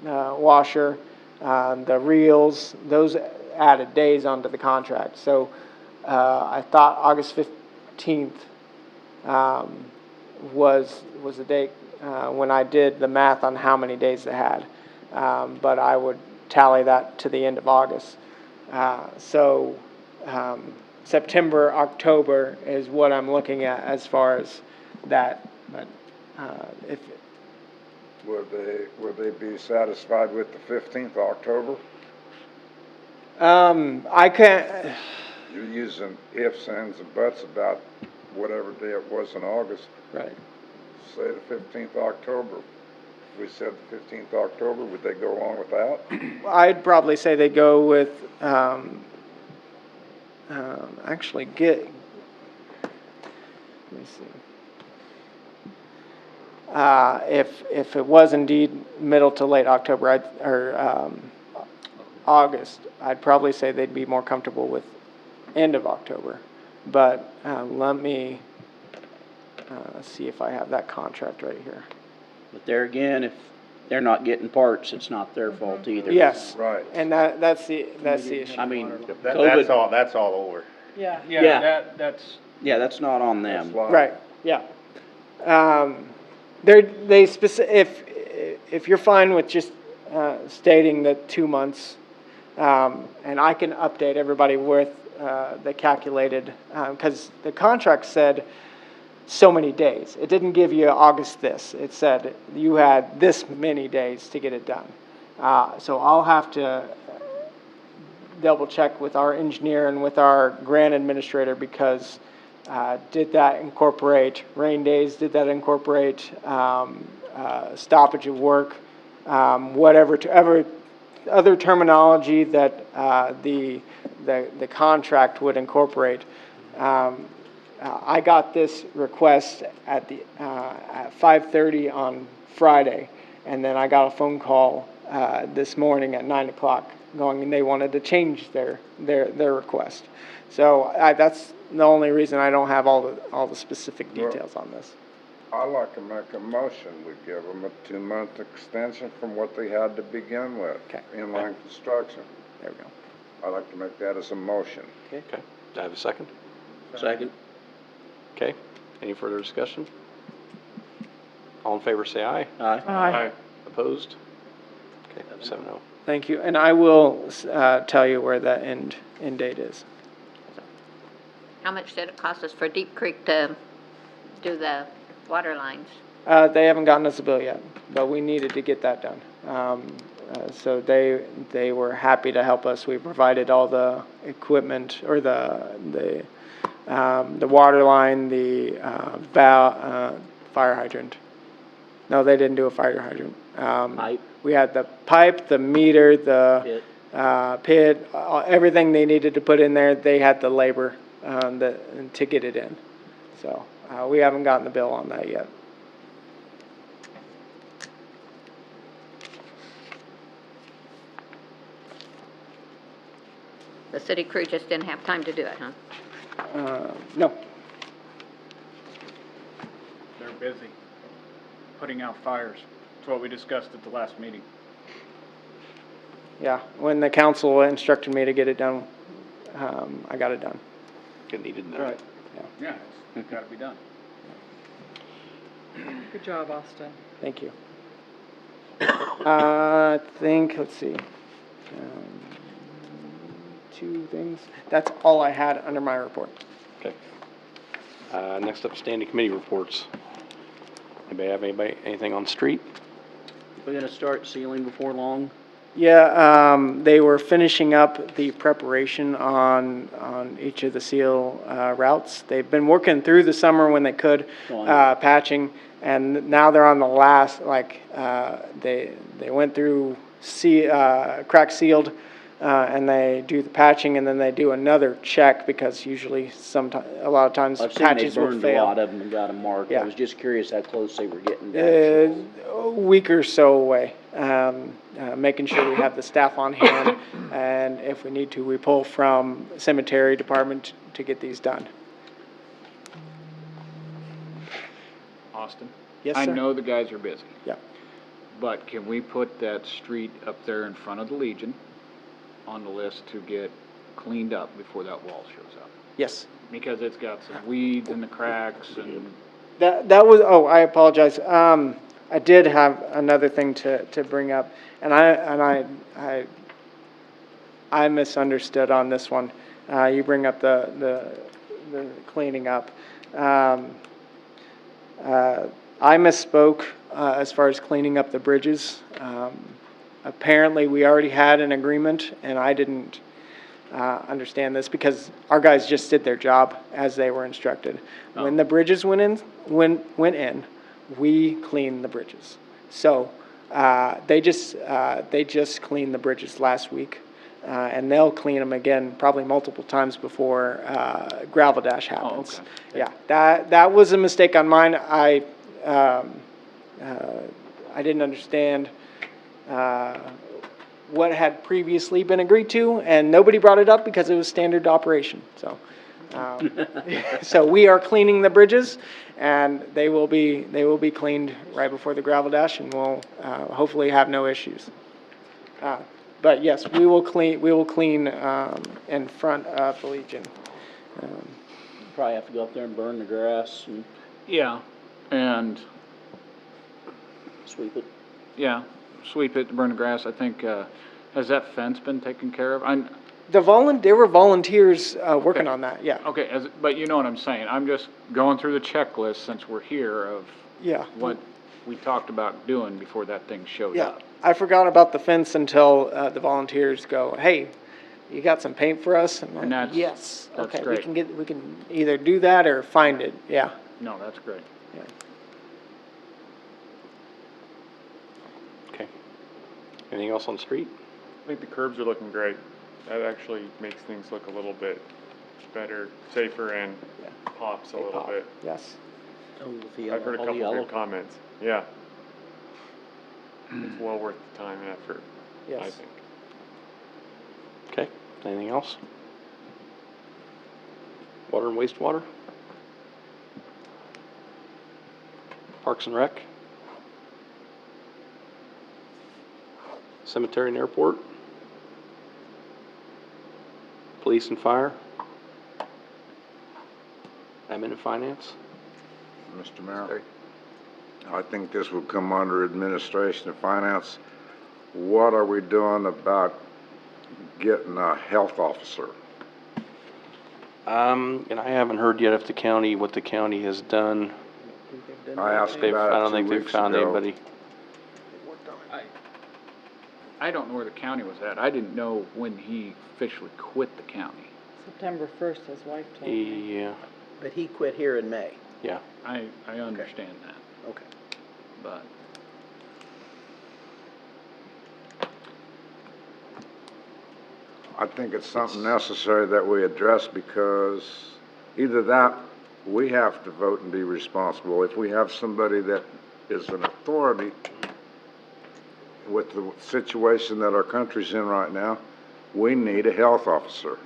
washer, the reels, those added days onto the contract. So, I thought August 15th, was the date, when I did the math on how many days they had. But I would tally that to the end of August. September, October is what I'm looking at as far as that, but, if, Would they be satisfied with the 15th October? I can't, You're using ifs, ands, and buts about whatever day it was in August. right. Say the 15th October. If we said the 15th October, would they go along with that? I'd probably say they go with, actually let me see. If it was indeed middle to late October, August, I'd probably say they'd be more comfortable with end of October. But, let me, see if I have that contract right here. But there again, if they're not getting parts, it's not their fault either. Yes. Right. And that's the issue. I mean, That's COVID, all over. Yeah. Yeah. That's, yeah, that's not on them. Right, yeah. If you're fine with just, stating that 2 months, and I can update everybody with, the calculated, because the contract said so many days. It didn't give you August this. It said you had this many days to get it done. So I'll have to double check with our engineer and with our grant administrator, because did that incorporate rain days? Did that incorporate stoppage of work? Whatever other terminology that the contract would incorporate. I got this request at 5:30 on Friday, and then I got a phone call this morning at 9 o'clock going, and they wanted to change their request. So that's the only reason I don't have all the specific details on this. I'd like to make a motion. We give them a 2-month extension from what they had to begin with. Okay. Inline construction. There we go. I'd like to make that as a motion. Okay. Do I have a second? Second. Okay. Any further discussion? All in favor, say aye. Aye. Aye. Opposed? Okay, 7-0. Thank you, and I will tell you where that end date is. How much did it cost us for Deep Creek to do the water lines? They haven't gotten us a bill yet, but we needed to get that done. So they were happy to help us. We provided all the equipment, or the water line, the fire hydrant. No, they didn't do a fire hydrant. Pipe. We had the pipe, the meter, the pit, everything they needed to put in there. They had the labor to get it in. So we haven't gotten the bill on that yet. The city crew just didn't have time to do it, huh? No. they're busy putting out fires. That's what we discussed at the last meeting. Yeah, when the council instructed me to get it done, I got it done. It needed that. Right. Yeah, it's gotta be done. Good job, Austin. Thank you. I think, let's see, 2 things. That's all I had under my report. Okay. Next up, standing committee reports. Anybody, anything on the street? We're gonna start sealing before long? Yeah, they were finishing up the preparation on each of the seal routes. They've been working through the summer when they could, patching, and now they're on the last, they went through crack sealed, and they do the patching, and then they do another check, because usually a lot of times patches will fail. I've seen they burned a lot of them and got them marked. Yeah. I was just curious how close they were getting down. A week or so away, making sure we have the staff on hand, and if we need to, we pull from cemetery department to get these done. Austin? Yes, I sir. know the guys are busy. Yeah. But can we put that street up there in front of the Legion on the list to get cleaned up before that wall shows up? Yes. Because it's got some weeds in the cracks and. That was, I apologize. I did have another thing to bring up, and I misunderstood on this one. You bring up the cleaning up. I misspoke as far as cleaning up the bridges. Apparently, we already had an agreement, and I didn't understand this, because our guys just did their job as they were instructed. When the bridges went in, we cleaned the bridges. So they just cleaned the bridges last week, and they'll clean them again probably multiple times before gravel dash happens. Oh, okay. Yeah, that was a mistake on mine. I didn't understand what had previously been agreed to, and nobody brought it up because it was standard operation. So, so we are cleaning the bridges, and they will be cleaned right before the gravel dash, and we'll hopefully have no issues. But yes, we will clean in front of the Legion. Probably have to go up there and burn the grass and Yeah, and, sweep it. yeah, sweep it, burn the grass. I think, has that fence been taken care of? There were volunteers working on that, yeah. Okay, but you know what I'm saying. I'm just going through the checklist since we're here of Yeah. what we talked about doing before that thing showed Yeah, up. I forgot about the fence until the volunteers go, "Hey, you got some paint for us?" And I'm And like, that's- yes, that's okay, great. we can either do that or find it, yeah. No, that's great. Yeah. Okay. Anything else on the street? I think the curbs are looking great. That actually makes things look a little bit better, safer, and pops a little bit. Yes. Oh, with the I've heard a all the couple yellow. good comments. Yeah. It's well worth the time and effort, I Yes. think. Okay. Anything else? Water and wastewater? Parks and Rec? Cemetery and Airport? Police and Fire? Admin and Finance? Mr. Mayor, I think this will come under Administration and Finance. What are we doing about getting a health officer? And I haven't heard yet if what the county has done. I asked I about don't it 2 think they've weeks found ago. anybody. I don't know where the county was at. I didn't know when he officially quit the county. September 1st, his wife told me. Yeah, But he quit here in May. yeah. I understand that, Okay. but I think it's something necessary that we address, because either that, we have to vote and be responsible. If we have somebody that is an authority with the situation that our country's in right now, we need a health officer.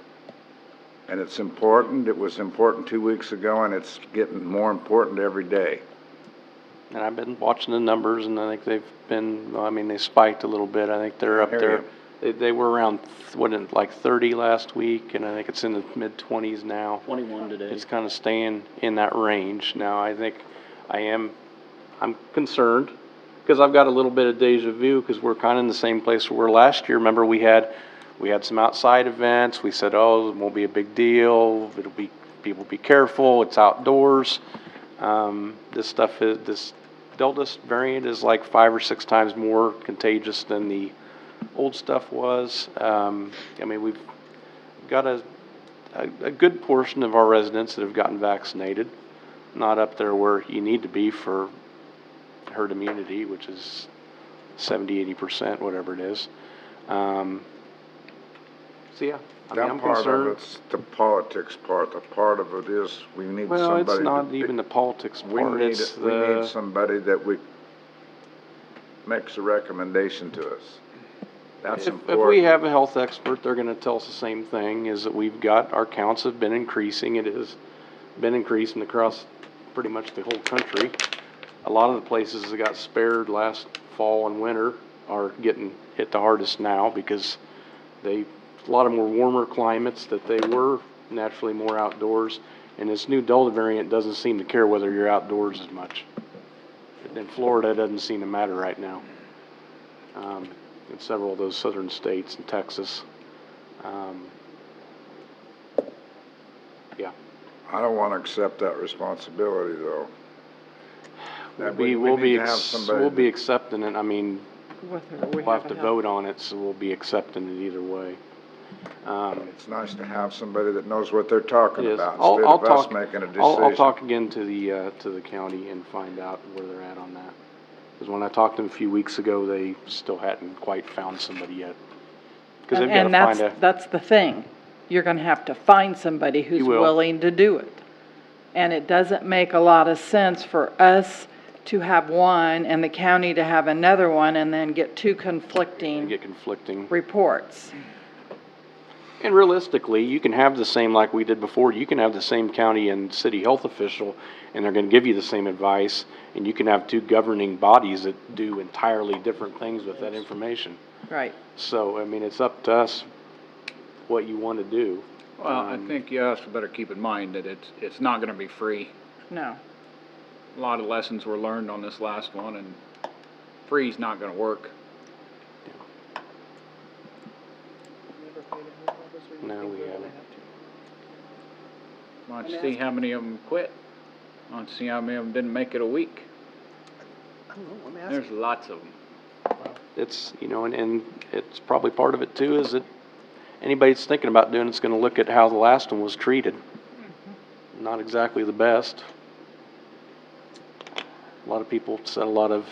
And it's important. It was important 2 weeks ago, and it's getting more important every day. And I've been watching the numbers, and I think they've been, they spiked a little bit. I think they're up I hear there. you. They were around, like 30 last week, and I think it's in the mid-20s now. 21 today. It's kind of staying in that range. Now, I think I'm concerned, because I've got a little bit of deja vu, because we're kind of in the same place we were last year. Remember, we had some outside events. We said, oh, it won't be a big deal. People be careful. It's outdoors. This Delta variant is like 5 or 6 times more contagious than the old stuff was. I mean, we've got a good portion of our residents that have gotten vaccinated. Not up there where you need to be for herd immunity, which is 70-80%, whatever it is. So yeah, I mean, I'm That part of concerned. it's the politics part. The part of it is we need Well, somebody. it's not even the politics We part. need, It's we the, need somebody that makes a recommendation to us. That's if important. we have a health expert, they're gonna tell us the same thing, is that our counts have been increasing. It has been increasing across pretty much the whole country. A lot of the places that got spared last fall and winter are getting hit the hardest now, because a lot of them were warmer climates, that they were naturally more outdoors, and this new Delta variant doesn't seem to care whether you're outdoors as much. In Florida, it doesn't seem to matter right now. In several of those southern states, in Texas. Yeah. I don't want to accept that responsibility, though. We'll We be need to have somebody accepting it. I mean, Whether we we'll have to a vote on it, so we'll be accepting it either way. It's nice to have somebody that knows what they're talking It is. about, I'll instead of us talk- making a decision. I'll talk again to the county and find out where they're at on that. Because when I talked to them a few weeks ago, they still hadn't quite found somebody yet. Because they've got to find that's the thing. You're gonna have to find somebody who's You will. willing to do it. And it doesn't make a lot of sense for us to have one and the county to have another one and then get two conflicting reports. And realistically, you can have the same, like we did before, you can have the same county and city health official, and they're gonna give you the same advice, and you can have two governing bodies that do entirely different things with that information. Right. So, I mean, it's up to us what you want to do. Well, I think you also better keep in mind that it's not gonna be free. No. A lot of lessons were learned on this last one, and free's not gonna work. No, we haven't. Want to see how many of them quit? Want to see how many of them didn't make it a week? I don't know, let me ask There's lots of them. It's, and it's probably part of it too, is that anybody that's thinking about doing it's gonna look at how the last one was treated. Not exactly the best. A lot of people said a lot of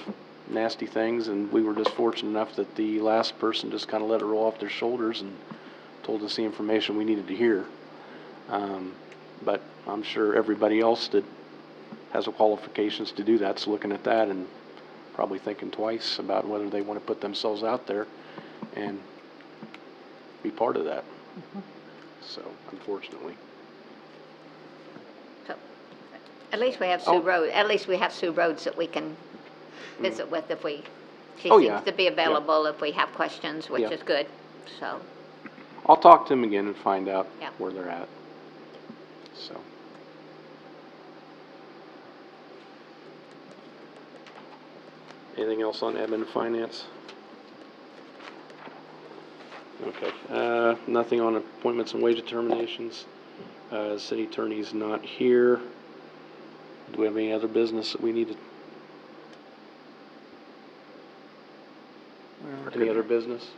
nasty things, and we were just fortunate enough that the last person just kind of let it roll off their shoulders and told us the information we needed to hear. But I'm sure everybody else that has the qualifications to do that's looking at that and probably thinking twice about whether they want to put themselves out there and be part of that. So, unfortunately. So, at least we have Sue Rhodes, at least we have Sue Rhodes that we can visit with if she Oh, seems yeah. to be available if we have questions, which Yeah. is good, so. I'll talk to them again and find out Yeah. where they're at. So. Anything else on admin and finance? Okay, nothing on appointments and wage determinations. City attorney's not here. Do we have any other business that we need to? Any other business?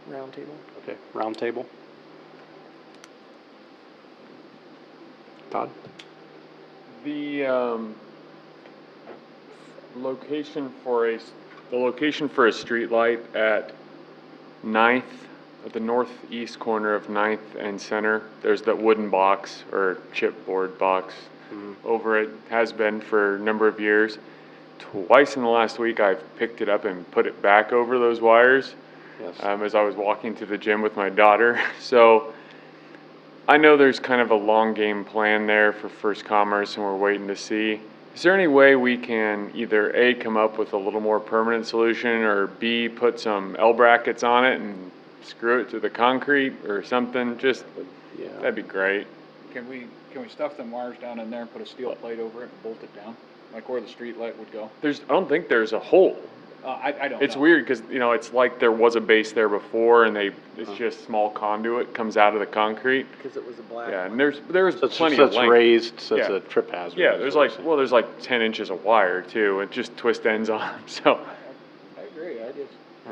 Round table. Okay, round table. Todd? The location for a street light at 9th, at the northeast corner of 9th and Center, there's that wooden box or chipboard box over it, has been for a number of years. Twice in the last week I've picked it up and put it back over those wires. Yes. As I was walking to the gym with my daughter. So I know there's kind of a long game plan there for First Commerce, and we're waiting to see. Is there any way we can either A, come up with a little more permanent solution, or B, put some L brackets on it and screw it to the concrete or something, just, Yeah. that'd be great. Can we stuff them wires down in there and put a steel plate over it and bolt it down, like where the street light would go? I don't think there's a hole. I don't know. It's weird, cause, you know, it's like there was a base there before, and it's just small conduit comes out of the concrete. Because it was a black Yeah, one. and there's So it's, plenty so of it's length. raised, so it's Yeah. a trip hazard. Yeah, is there's what like, you're saying. well, there's like 10 inches of wire too, it just twist ends on them, so. I agree,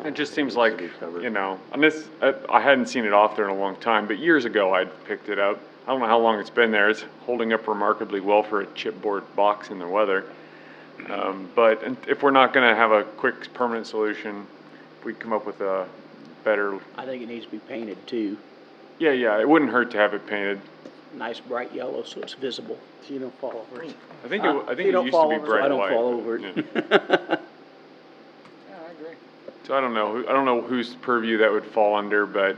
It just seems like, you know, and this, I hadn't seen it off there in a long time, but years ago I'd picked it up. I don't know how long it's been there. It's holding up remarkably well for a chipboard box in the weather. But if we're not gonna have a quick permanent solution, if we come up with a better, I think it needs to be painted too, yeah, it wouldn't hurt to have it painted. nice bright yellow so it's visible. So you don't fall over it. I think Huh? it, I think You it don't used to fall be over it. bright I don't white. fall but, over it. yeah. Yeah, I agree. So I don't know whose purview that would fall under, but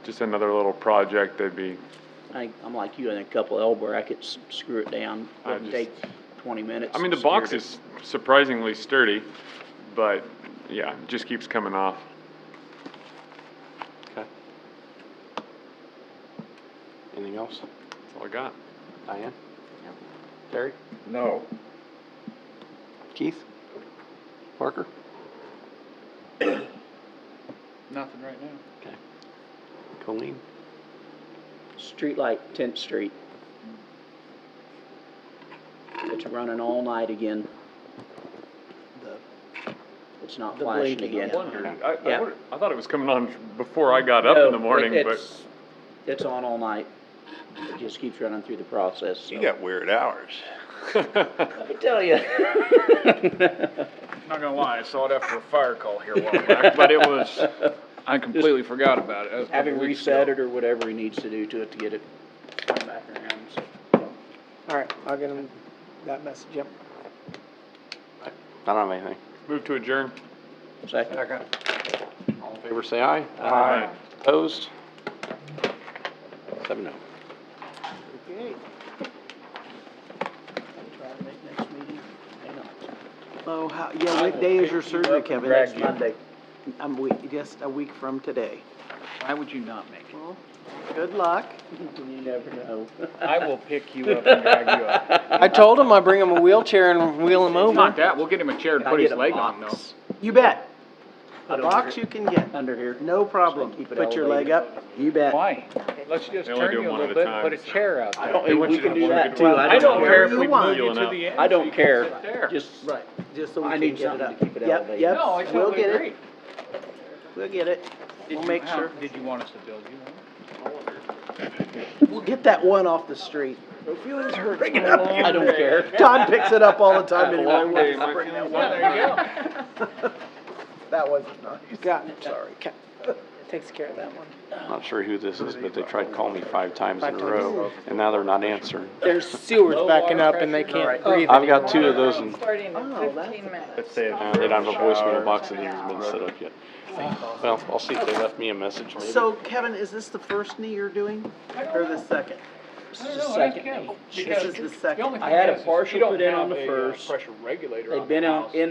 just another little project that'd be, I'm like you, I think a couple L brackets, screw it down, I wouldn't just- take 20 minutes. I mean, the to screw box it. is surprisingly sturdy, but yeah, it just keeps coming off. Okay. Anything else? That's all I got. Diane? Terry? No. Keith? Parker? Nothing right now. Okay. Colleen? Streetlight, 10th Street. It's running all night again. It's not the flashing blinking, again. yeah. Wondered, Yeah. I thought it was coming on before I got up in the morning, but It's on all night. It just keeps running through the process, so. You got weird hours. I tell you. Not gonna lie, I saw it after a fire call here a while back, but it was, I completely forgot about it. That was a couple Having weeks reset ago. it or whatever he needs to do to it to get it back around, so. All right, I'll get him that message, yep. I don't have anything. move to adjourn. Second. All in favor, say aye. Aye. Opposed? 7-0. Okay. Try to make next meeting, may not. Oh, yeah, what day is your surgery, Kevin? Next Monday. Just a week from today. Why would you not make it? Well, good luck. You never know. I will pick you up and drag you up. I told him I'd bring him a wheelchair and wheel him over. Not that, we'll get him a chair and I put his get a leg on though. box. You bet. A Put it box under- you can get, Under here. no problem. Keep it Put your leg elevated. up, you bet. Why? Let's just They only turn do you a one little at a bit, time, put a so. chair out there. Hey, we can do that too. I don't care if you we want. move you Feeling to up. the edge. I don't care. There. Just, Right, just so we I can need get it something up. to keep it Yep, elevated. yep, No, I we'll totally get agree. it. We'll get it. We'll make sure. Did you want us to build you one? We'll get that one off the street. No feelings hurt. Bring it up. I don't care. Todd picks it up all the time Had a anyway. long day, We'll my just bring feelings that Yeah, one. there you go. That wasn't nice. Got it. Sorry. Takes care of that one. I'm not sure who this is, but they tried calling me 5 times in a row, and now they're not answering. There's sewers backing up and they can't breathe I've got anymore. 2 of those, and Starting in Oh, that's 15 minutes. they don't have a voicemail box that hasn't even been set up yet. Well, I'll see if they left me a message, maybe. So, Kevin, is this the first knee you're doing, or the second? This is the second knee. This is the second. I had a partial put in on the first. Pressure regulator They've on been the out house. in